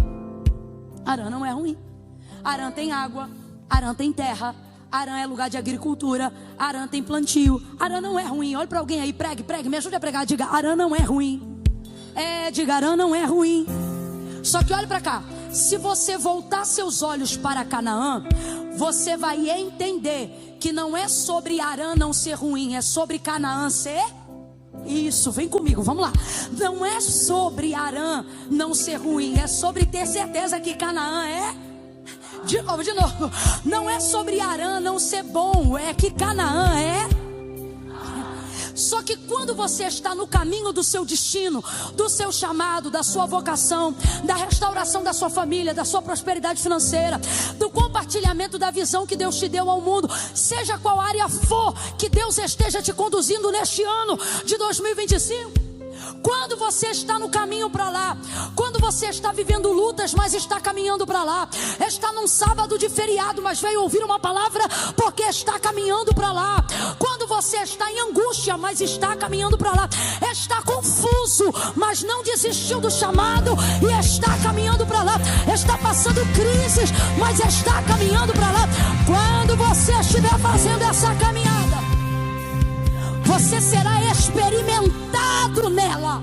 Harã não é ruim. Harã tem água, Harã tem terra, Harã é lugar de agricultura, Harã tem plantio. Harã não é ruim. Olha para alguém aí, pregue, me ajude a pregar. Diga, Harã não é ruim. Diga, Harã não é ruim. Só que olha para cá, se você voltar seus olhos para Canaã, você vai entender que não é sobre Harã não ser ruim, é sobre Canaã ser. Isso, vem comigo, vamos lá. Não é sobre Harã não ser ruim, é sobre ter certeza que Canaã é. De novo, não é sobre Harã não ser bom, é que Canaã é. Só que quando você está no caminho do seu destino, do seu chamado, da sua vocação, da restauração da sua família, da sua prosperidade financeira, do compartilhamento da visão que Deus te deu ao mundo, seja qual área for que Deus esteja te conduzindo neste ano de 2025, quando você está no caminho para lá, quando você está vivendo lutas, mas está caminhando para lá, está num sábado de feriado, mas veio ouvir uma palavra porque está caminhando para lá, quando você está em angústia, mas está caminhando para lá, está confuso, mas não desistiu do chamado e está caminhando para lá, está passando crises, mas está caminhando para lá. Quando você estiver fazendo essa caminhada, você será experimentado nela.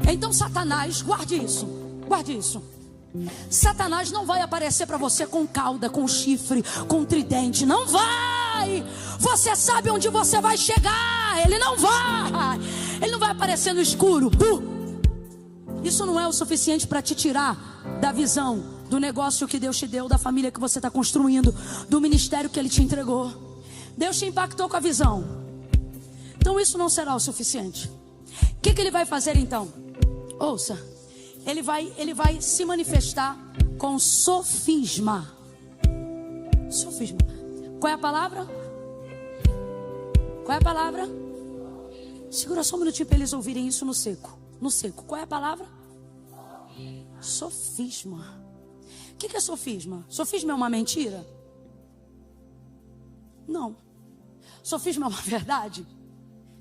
Então Satanás, guarde isso. Satanás não vai aparecer para você com cauda, com chifre, com tridente. Não vai. Você sabe onde você vai chegar. Ele não vai aparecer no escuro. Isso não é o suficiente para te tirar da visão, do negócio que Deus te deu, da família que você está construindo, do ministério que Ele te entregou. Deus te impactou com a visão. Então isso não será o suficiente. O que Ele vai fazer então? Ouça. Ele vai se manifestar com sofisma. Sofisma. Qual é a palavra? Qual é a palavra? Segura só um minutinho para eles ouvirem isso no seco. No seco. Qual é a palavra? Sofisma. O que é sofisma? Sofisma é uma mentira? Não. Sofisma é uma verdade?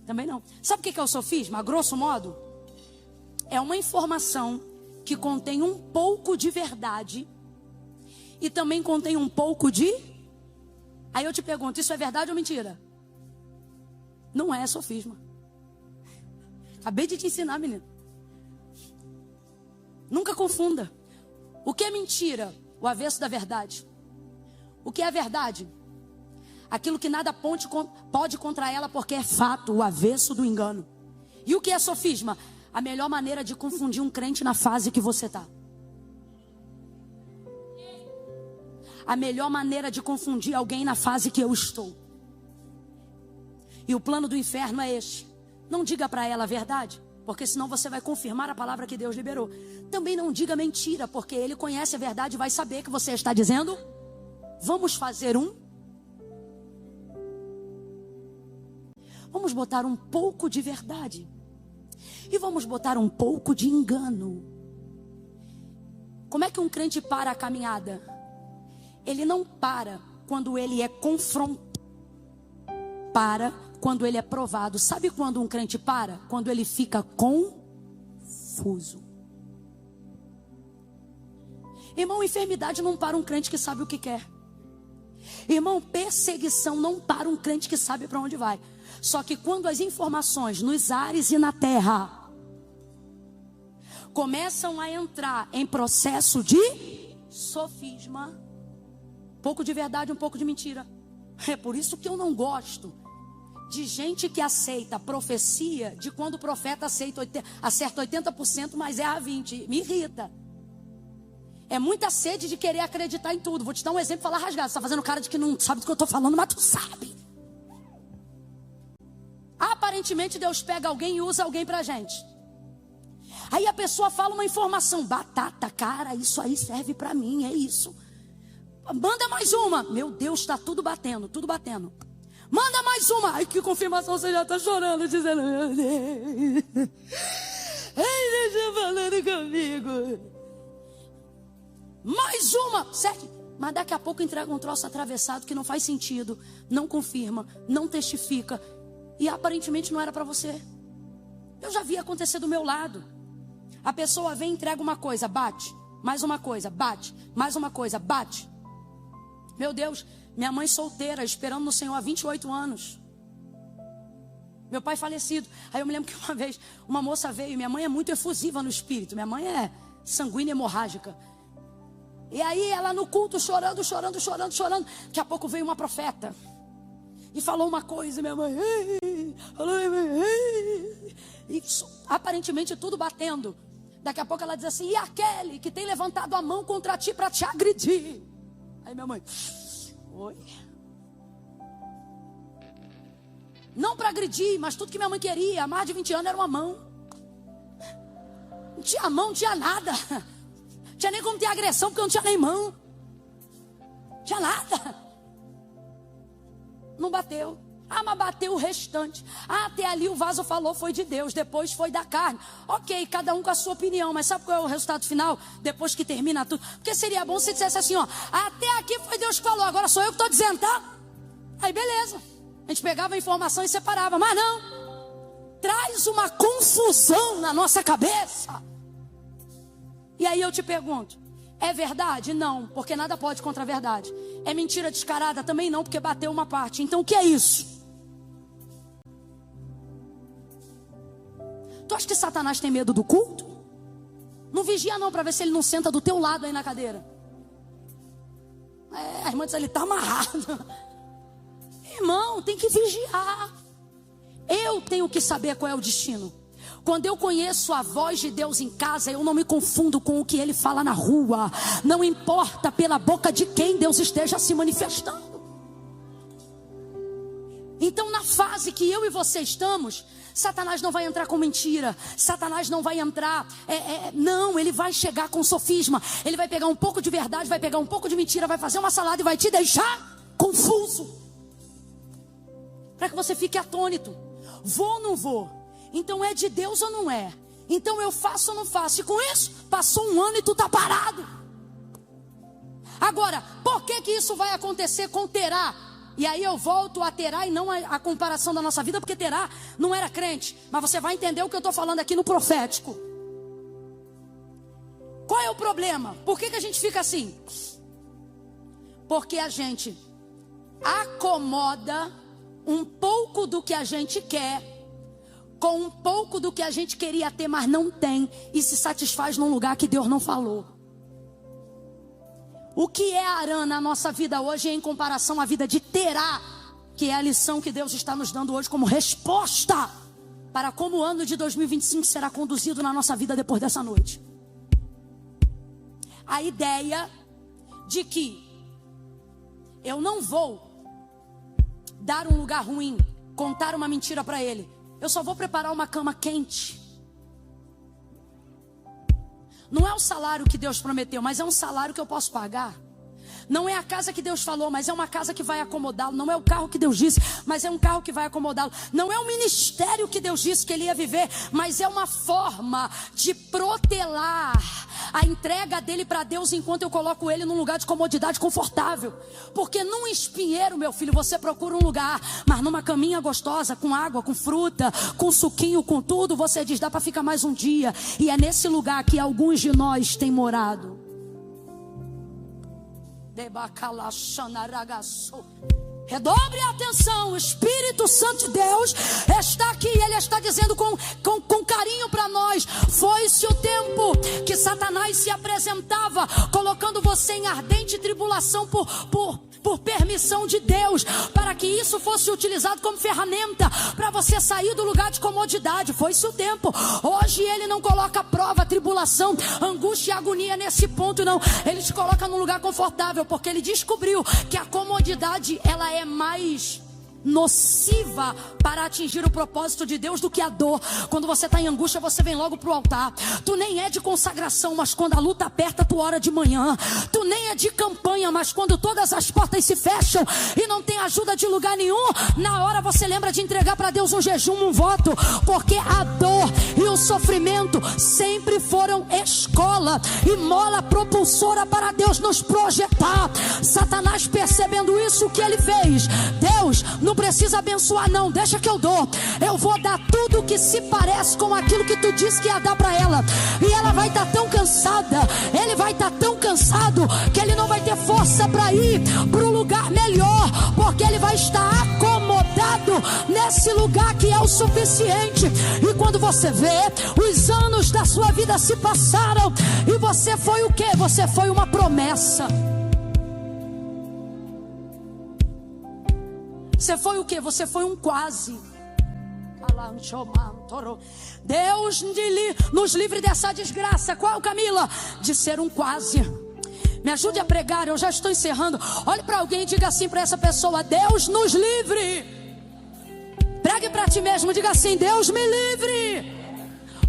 Também não. Sabe o que é o sofisma? A grosso modo, é uma informação que contém um pouco de verdade e também contém um pouco de... Aí eu te pergunto, isso é verdade ou mentira? Não é sofisma. Acabei de te ensinar, menino. Nunca confunda. O que é mentira? O avesso da verdade. O que é verdade? Aquilo que nada pode contra ela porque é fato, o avesso do engano. E o que é sofisma? A melhor maneira de confundir um crente na fase que você está. A melhor maneira de confundir alguém na fase que eu estou. E o plano do inferno é este: Não diga para ela a verdade, porque senão você vai confirmar a palavra que Deus liberou. Também não diga mentira, porque ele conhece a verdade e vai saber que você está dizendo. Vamos fazer Vamos botar um pouco de verdade. E vamos botar um pouco de engano. Como é que um crente para a caminhada? Ele não para quando ele é confrontado. Para quando ele é provado. Sabe quando um crente para? Quando ele fica confuso. Irmão, enfermidade não para um crente que sabe o que quer. Irmão, perseguição não para um crente que sabe para onde vai. Só que quando as informações nos ares e na terra começam a entrar em processo de sofisma, um pouco de verdade, um pouco de mentira. É por isso que eu não gosto de gente que aceita profecia de quando o profeta acerta 80%, mas erra 20%. Me irrita. É muita sede de querer acreditar em tudo. Vou te dar um exemplo, falar rasgado. Você está fazendo cara de que não sabe do que eu estou falando, mas tu sabe. Aparentemente Deus pega alguém e usa alguém pra gente. Aí a pessoa fala uma informação. Batata, cara, isso aí serve pra mim, é isso. Manda mais uma. Meu Deus, está tudo batendo, tudo batendo. Manda mais uma. Ai, que confirmação, você já está chorando, dizendo, meu Deus. Ai, deixa falando comigo. Mais uma. Certo? Mas daqui a pouco entrega um troço atravessado que não faz sentido. Não confirma, não testifica. E aparentemente não era para você. Eu já vi acontecer do meu lado. A pessoa vem e entrega uma coisa, bate. Mais uma coisa, bate. Mais uma coisa, bate. Meu Deus, minha mãe solteira, esperando no Senhor há 28 anos. Meu pai falecido. Aí eu me lembro que uma vez uma moça veio. Minha mãe é muito efusiva no espírito. Minha mãe é sanguínea hemorrágica. E aí ela no culto chorando. Daqui a pouco veio uma profeta. E falou uma coisa, minha mãe. E aparentemente tudo batendo. Daqui a pouco ela diz assim: e aquele que tem levantado a mão contra ti para te agredir? Aí minha mãe: oi. Não para agredir, mas tudo que minha mãe queria há mais de 20 anos era uma mão. Não tinha mão, não tinha nada. Não tinha nem como ter agressão, porque eu não tinha nem mão. Não tinha nada. Não bateu. Ah, mas bateu o restante. Ah, até ali o vaso falou, foi de Deus. Depois foi da carne. Ok, cada um com a sua opinião. Mas sabe qual é o resultado final? Depois que termina tudo. Porque seria bom se dissesse assim, ó: até aqui foi Deus que falou, agora sou eu que estou dizendo, tá? Aí beleza. A gente pegava a informação e separava. Mas não. Traz uma confusão na nossa cabeça. E aí eu te pergunto: é verdade? Não, porque nada pode contra a verdade. É mentira descarada? Também não, porque bateu uma parte. Então o que é isso? Tu acha que Satanás tem medo do culto? Não vigia não, para ver se ele não senta do teu lado aí na cadeira. A irmã diz: ele está amarrado. Irmão, tem que vigiar. Eu tenho que saber qual é o destino. Quando eu conheço a voz de Deus em casa, eu não me confundo com o que Ele fala na rua. Não importa pela boca de quem Deus esteja se manifestando. Então, na fase que eu e você estamos, Satanás não vai entrar com mentira. Satanás não vai entrar, não, ele vai chegar com sofisma. Ele vai pegar um pouco de verdade, vai pegar um pouco de mentira, vai fazer uma salada e vai te deixar confuso. Para que você fique atônito. Vou ou não vou? Então é de Deus ou não é? Então eu faço ou não faço? E com isso, passou um ano e tu tá parado. Agora, por que isso vai acontecer com Terá? E aí eu volto a Terá e não a comparação da nossa vida, porque Terá não era crente. Mas você vai entender o que eu estou falando aqui no profético. Qual é o problema? Por que a gente fica assim? Porque a gente acomoda um pouco do que a gente quer com um pouco do que a gente queria ter, mas não tem, e se satisfaz num lugar que Deus não falou. O que é Arã na nossa vida hoje em comparação à vida de Terá, que é a lição que Deus está nos dando hoje como resposta para como o ano de 2025 será conduzido na nossa vida depois dessa noite. A ideia de que eu não vou dar um lugar ruim, contar uma mentira para ele. Eu só vou preparar uma cama quente. Não é o salário que Deus prometeu, mas é um salário que eu posso pagar. Não é a casa que Deus falou, mas é uma casa que vai acomodá-lo. Não é o carro que Deus disse, mas é um carro que vai acomodá-lo. Não é o ministério que Deus disse que ele ia viver, mas é uma forma de protelar a entrega dele para Deus enquanto eu coloco ele num lugar de comodidade confortável. Porque num espinheiro, meu filho, você procura um lugar, mas numa caminha gostosa, com água, com fruta, com suquinho, com tudo, você diz, dá para ficar mais um dia. E é nesse lugar que alguns de nós têm morado. Redobre a atenção, o Espírito Santo de Deus está aqui, Ele está dizendo com carinho para nós. Foi-se o tempo que Satanás se apresentava, colocando você em ardente tribulação por permissão de Deus, para que isso fosse utilizado como ferramenta para você sair do lugar de comodidade. Foi-se o tempo. Hoje Ele não coloca prova, tribulação, angústia e agonia nesse ponto, não. Ele te coloca num lugar confortável, porque Ele descobriu que a comodidade, ela é mais nociva para atingir o propósito de Deus do que a dor. Quando você está em angústia, você vem logo para o altar. Tu nem é de consagração, mas quando a luta aperta, tu ora de manhã. Tu nem é de campanha, mas quando todas as portas se fecham e não tem ajuda de lugar nenhum, na hora você lembra de entregar para Deus um jejum, um voto. Porque a dor e o sofrimento sempre foram escola e mola propulsora para Deus nos projetar. Satanás, percebendo isso, o que ele fez? Deus, não precisa abençoar não, deixa que eu dou. Eu vou dar tudo que se parece com aquilo que tu disse que ia dar para ela. E ela vai estar tão cansada, ele vai estar tão cansado, que ele não vai ter força para ir para um lugar melhor, porque ele vai estar acomodado nesse lugar que é o suficiente. E quando você vê, os anos da sua vida se passaram, e você foi o quê? Você foi uma promessa. Você foi o quê? Você foi um quase. Deus nos livre dessa desgraça. Qual, Camila? De ser um quase. Me ajude a pregar, eu já estou encerrando. Olhe para alguém e diga assim para essa pessoa: Deus nos livre. Pregue para ti mesmo, diga assim: Deus me livre.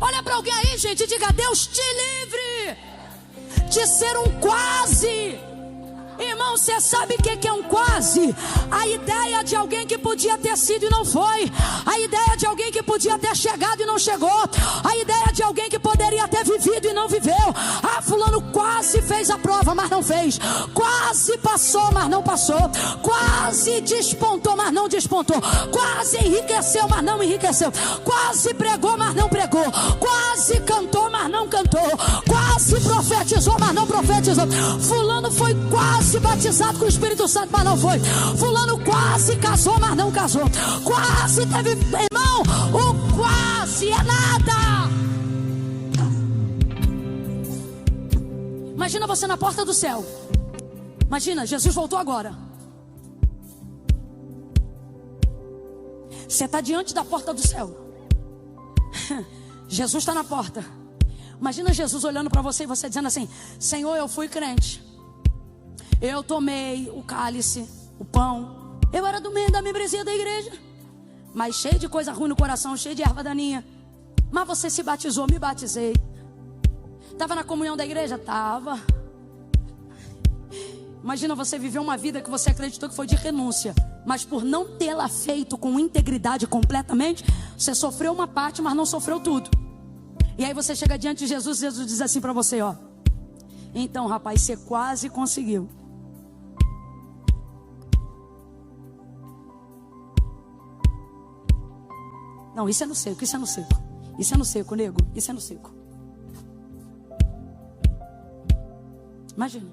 Olha para alguém aí, gente, e diga: Deus te livre de ser um quase. Irmão, você sabe o que é um quase? A ideia de alguém que podia ter sido e não foi. A ideia de alguém que podia ter chegado e não chegou. A ideia de alguém que poderia ter vivido e não viveu. Ah, fulano quase fez a prova, mas não fez. Quase passou, mas não passou. Quase despontou, mas não despontou. Quase enriqueceu, mas não enriqueceu. Quase pregou, mas não pregou. Quase cantou, mas não cantou. Quase profetizou, mas não profetizou. Fulano foi quase batizado com o Espírito Santo, mas não foi. Fulano quase casou, mas não casou. Quase teve, irmão, o quase é nada. Imagina você na porta do céu. Imagina, Jesus voltou agora. Você está diante da porta do céu. Jesus está na porta. Imagina Jesus olhando para você e você dizendo assim: Senhor, eu fui crente. Eu tomei o cálice, o pão. Eu era do meio da membresia da igreja, mas cheio de coisa ruim no coração, cheio de erva daninha. Mas você se batizou, me batizei. Estava na comunhão da igreja? Estava. Imagina você viver uma vida que você acreditou que foi de renúncia, mas por não tê-la feito com integridade completamente, você sofreu uma parte, mas não sofreu tudo. E aí você chega diante de Jesus, Jesus diz assim para você, ó: então, rapaz, você quase conseguiu. Não, isso é no seco, isso é no seco. Isso é no seco, nego, isso é no seco. Imagina.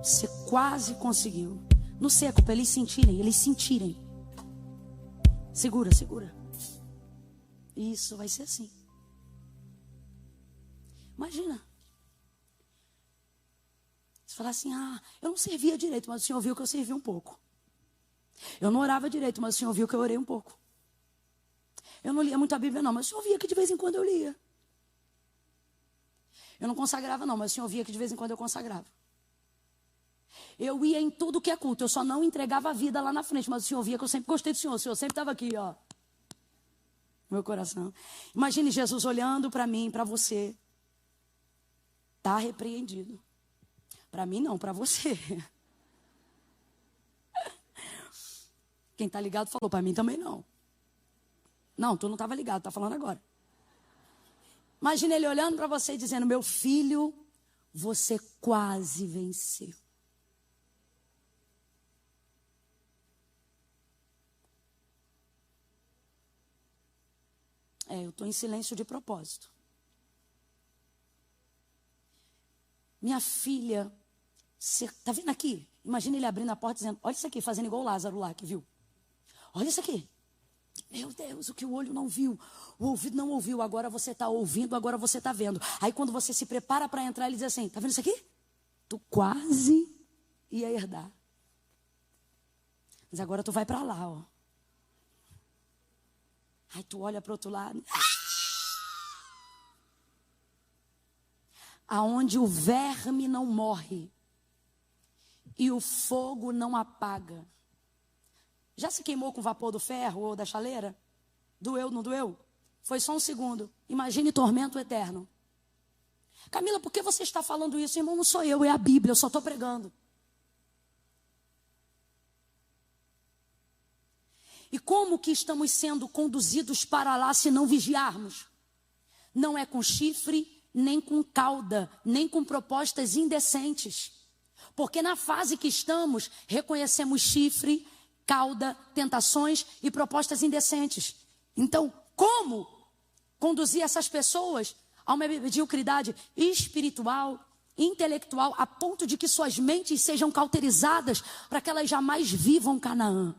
Você quase conseguiu. No seco, para eles sentirem. Segura, segura. Isso vai ser assim. Imagina. Você falar assim: ah, eu não servia direito, mas o Senhor viu que eu servi um pouco. Eu não orava direito, mas o Senhor viu que eu orei um pouco. Eu não lia muito a Bíblia não, mas o Senhor via que de vez em quando eu lia. Eu não consagrava não, mas o Senhor via que de vez em quando eu consagrava. Eu ia em tudo que é culto, eu só não entregava a vida lá na frente, mas o Senhor via que eu sempre gostei do Senhor. O Senhor sempre estava aqui, ó. Meu coração. Imagine Jesus olhando para mim, para você. Está repreendido. Para mim não, para você. Quem está ligado falou, para mim também não. Não, tu não estava ligado, está falando agora. Imagine ele olhando para você e dizendo, meu filho, você quase venceu. Eu estou em silêncio de propósito. Minha filha, você está vendo aqui? Imagina ele abrindo a porta dizendo, olha isso aqui, fazendo igual o Lázaro lá que viu. Olha isso aqui. Meu Deus, o que o olho não viu, o ouvido não ouviu, agora você está ouvindo, agora você está vendo. Aí quando você se prepara para entrar, ele diz assim, está vendo isso aqui? Tu quase ia herdar. Mas agora tu vai para lá, ó. Aí tu olha para o outro lado. Aonde o verme não morre e o fogo não apaga. Já se queimou com o vapor do ferro ou da chaleira? Doeu, não doeu? Foi só um segundo. Imagine tormento eterno. Camila, por que você está falando isso? Irmão, não sou eu, é a Bíblia, eu só estou pregando. E como que estamos sendo conduzidos para lá se não vigiarmos? Não é com chifre, nem com cauda, nem com propostas indecentes. Porque na fase que estamos, reconhecemos chifre, cauda, tentações e propostas indecentes. Então, como conduzir essas pessoas a uma mediocridade espiritual, intelectual, a ponto de que suas mentes sejam cauterizadas para que elas jamais vivam Canaã?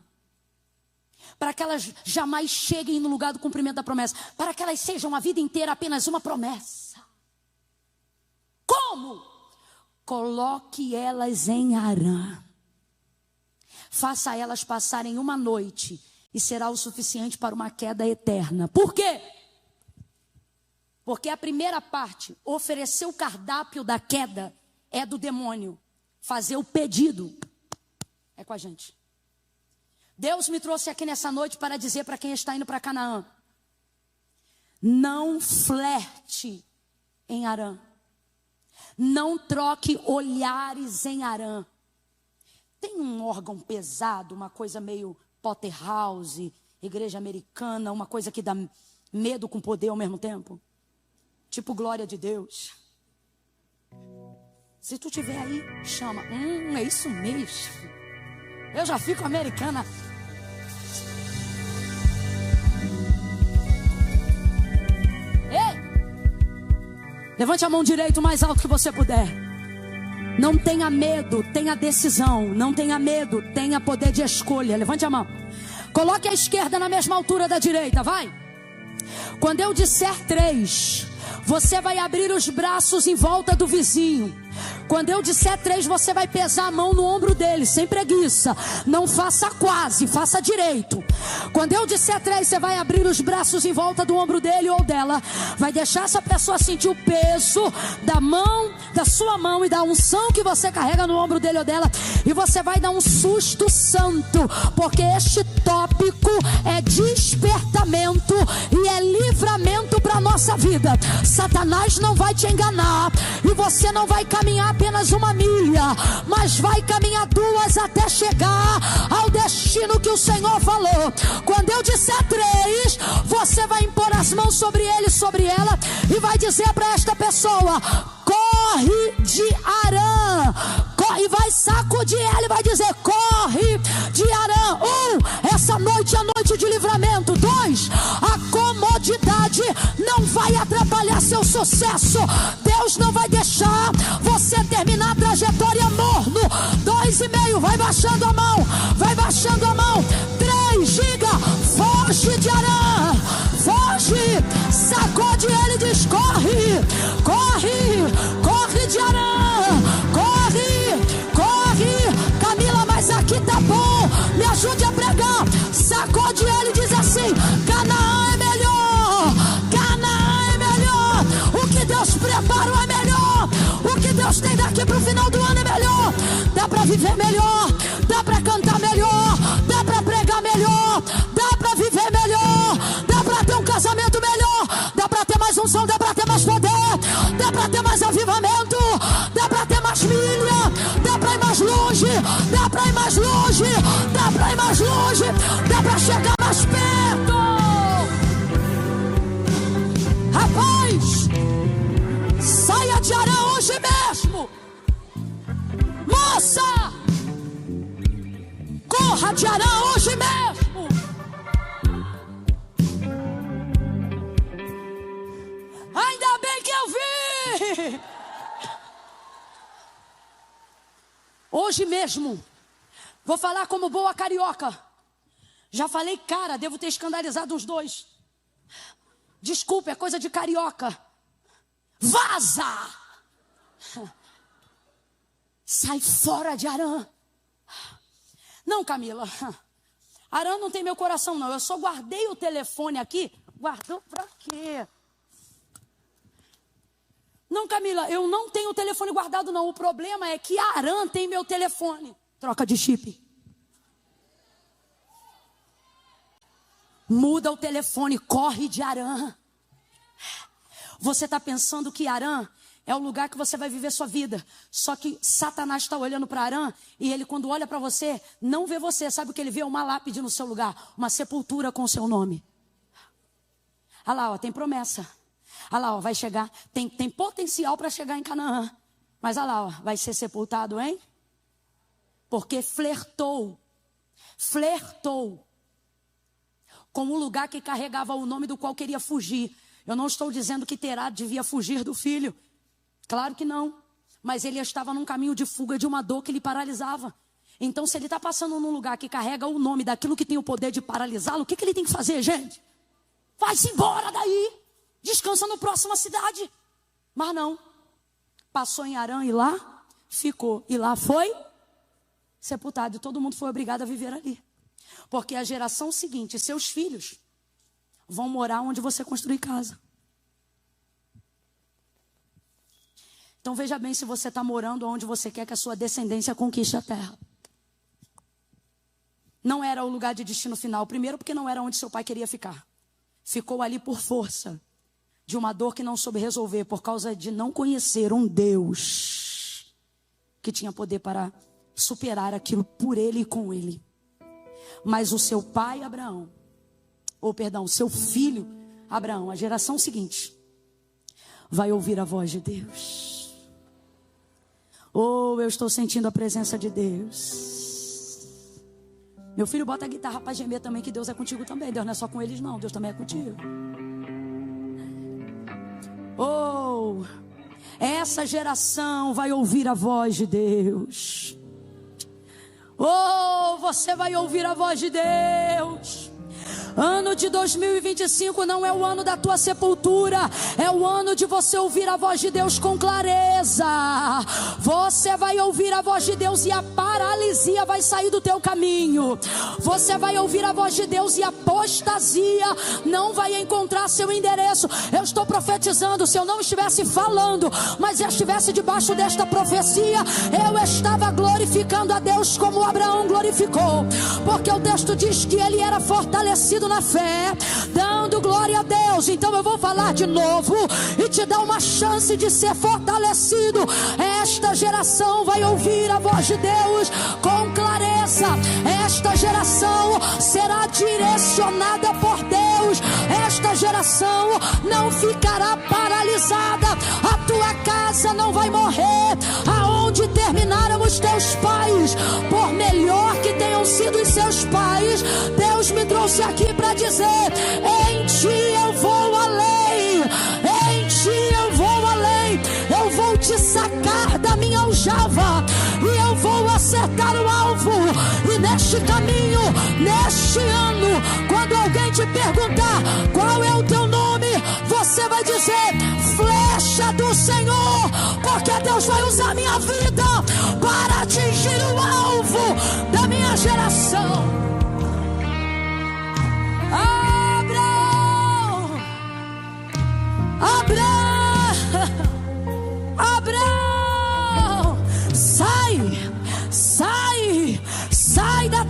Para que elas jamais cheguem no lugar do cumprimento da promessa, para que elas sejam a vida inteira apenas uma promessa. Como? Coloque elas em Harã. Faça elas passarem uma noite e será o suficiente para uma queda eterna. Por quê? Porque a primeira parte, oferecer o cardápio da queda, é do demônio. Fazer o pedido é com a gente. Deus me trouxe aqui nessa noite para dizer para quem está indo para Canaã: não flerte em Harã. Não troque olhares em Harã. Tem um órgão pesado, uma coisa meio Potterhouse, igreja americana, uma coisa que dá medo com poder ao mesmo tempo. Tipo glória de Deus. Se tu tiver aí, chama. É isso mesmo. Eu já fico americana. Ei! Levante a mão direita o mais alto que você puder. Não tenha medo, tenha decisão. Não tenha medo, tenha poder de escolha. Levante a mão. Coloque a esquerda na mesma altura da direita, vai. Quando eu disser 3, você vai abrir os braços em volta do vizinho. Quando eu disser 3, você vai pesar a mão no ombro dele, sem preguiça. Não faça quase, faça direito. Quando eu disser 3, você vai abrir os braços em volta do ombro dele ou dela. Vai deixar essa pessoa sentir o peso da mão, da sua mão e da unção que você carrega no ombro dele ou dela. E você vai dar um susto santo, porque este tópico é despertamento e é livramento para a nossa vida. Satanás não vai te enganar e você não vai caminhar apenas 1 milha, mas vai caminhar 2 até chegar ao destino que o Senhor falou. Quando eu disser 3, você vai impor as mãos sobre ele, sobre ela, e vai dizer para esta pessoa: corre de Harã. Corre, vai sacudir ela e vai dizer: corre de Harã. 1, essa noite é a noite de livramento. 2, a comodidade não vai atrapalhar seu sucesso. Deus não vai deixar você terminar a trajetória morno. 2,5, vai baixando a mão, vai baixando a mão. 3, diga: foge de Harã, foge. Sacode ele e diz: corre, corre, corre de Harã, corre, corre. Camila, mas aqui tá bom, me ajude a pregar. Sacode ele e diz assim: Canaã é melhor, Canaã é melhor. O que Deus preparou é melhor, o que Deus tem daqui pro final do ano é melhor. Dá pra viver melhor, dá para cantar melhor, dá para pregar melhor, dá para viver melhor, dá para ter um casamento melhor, dá para ter mais unção, dá para ter mais poder, dá para ter mais avivamento, dá para ter mais milha, dá para ir mais longe, dá para ir mais longe, dá para ir mais longe, dá para chegar mais perto. Rapaz, saia de Arã hoje mesmo. Moça, corra de Arã hoje mesmo. Ainda bem que eu vi. Hoje mesmo. Vou falar como boa carioca. Já falei cara, devo ter escandalizado os dois. Desculpa, é coisa de carioca. Vaza! Sai fora de Arã. Não, Camila. Arã não tem meu coração, não. Eu só guardei o telefone aqui. Guardou pra quê? Não, Camila, eu não tenho o telefone guardado, não. O problema é que Arã tem meu telefone. Troca de chip. Muda o telefone, corre de Arã. Você está pensando que Arã é o lugar que você vai viver sua vida. Só que Satanás está olhando para Arã e ele, quando olha para você, não vê você. Sabe o que ele vê? Uma lápide no seu lugar, uma sepultura com o seu nome. Olha lá, ó, tem promessa. Olha lá, ó, vai chegar, tem potencial para chegar em Canaã. Mas olha lá, ó, vai ser sepultado, hein? Porque flertou com o lugar que carregava o nome do qual queria fugir. Eu não estou dizendo que Terá devia fugir do filho. Claro que não. Mas ele estava num caminho de fuga de uma dor que lhe paralisava. Então, se ele está passando num lugar que carrega o nome daquilo que tem o poder de paralisá-lo, o que ele tem que fazer, gente? Vai-se embora daí. Descansa na próxima cidade. Mas não. Passou em Arã e lá ficou. E lá foi sepultado. E todo mundo foi obrigado a viver ali. Porque a geração seguinte, seus filhos, vão morar onde você construir casa. Então veja bem se você está morando onde você quer que a sua descendência conquiste a terra. Não era o lugar de destino final. Primeiro porque não era onde seu pai queria ficar. Ficou ali por força de uma dor que não soube resolver, por causa de não conhecer um Deus que tinha poder para superar aquilo por ele e com ele. Mas o seu pai Abraão, seu filho Abraão, a geração seguinte, vai ouvir a voz de Deus. Oh, eu estou sentindo a presença de Deus. Meu filho, bota a guitarra para gemer também, que Deus é contigo também. Deus não é só com eles não, Deus também é contigo. Oh, essa geração vai ouvir a voz de Deus. Oh, você vai ouvir a voz de Deus. Ano de 2025 não é o ano da tua sepultura, é o ano de você ouvir a voz de Deus com clareza. Você vai ouvir a voz de Deus e a paralisia vai sair do teu caminho. Você vai ouvir a voz de Deus e a apostasia não vai encontrar seu endereço. Eu estou profetizando, se eu não estivesse falando, mas eu estivesse debaixo desta profecia, eu estava glorificando a Deus como Abraão glorificou. Porque o texto diz que ele era fortalecido na fé, dando glória a Deus. Então eu vou falar de novo e te dar uma chance de ser fortalecido. Esta geração vai ouvir a voz de Deus com clareza. Esta geração será direcionada por Deus. Esta geração não ficará paralisada. A tua casa não vai morrer. Aonde terminaram os teus pais, por melhor que tenham sido os seus pais, Deus me trouxe aqui para dizer: em ti eu vou além, em ti eu vou além. Eu vou te sacar da minha aljava e eu vou acertar o alvo. E neste caminho, neste ano, quando alguém te perguntar qual é o teu nome, você vai dizer: flecha do Senhor, porque Deus vai usar minha vida para atingir o alvo da minha geração. Abraão, sai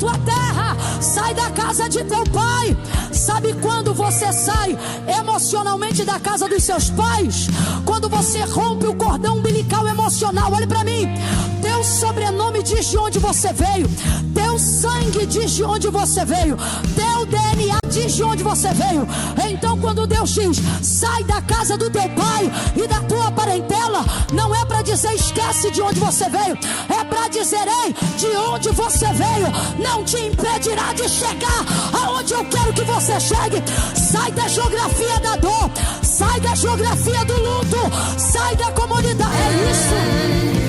tua terra, sai da casa de teu pai. Sabe quando você sai emocionalmente da casa dos seus pais? Quando você rompe o cordão umbilical emocional. Olhe para mim. Teu sobrenome diz de onde você veio. Teu sangue diz de onde você veio. Teu DNA diz de onde você veio. Então quando Deus diz, sai da casa do teu pai e da tua parentela, não é para dizer esquece de onde você veio. É para dizer, ei, de onde você veio não te impedirá de chegar aonde eu quero que você chegue. Sai da geografia da dor, sai da geografia do luto, sai da comunidade. É isso.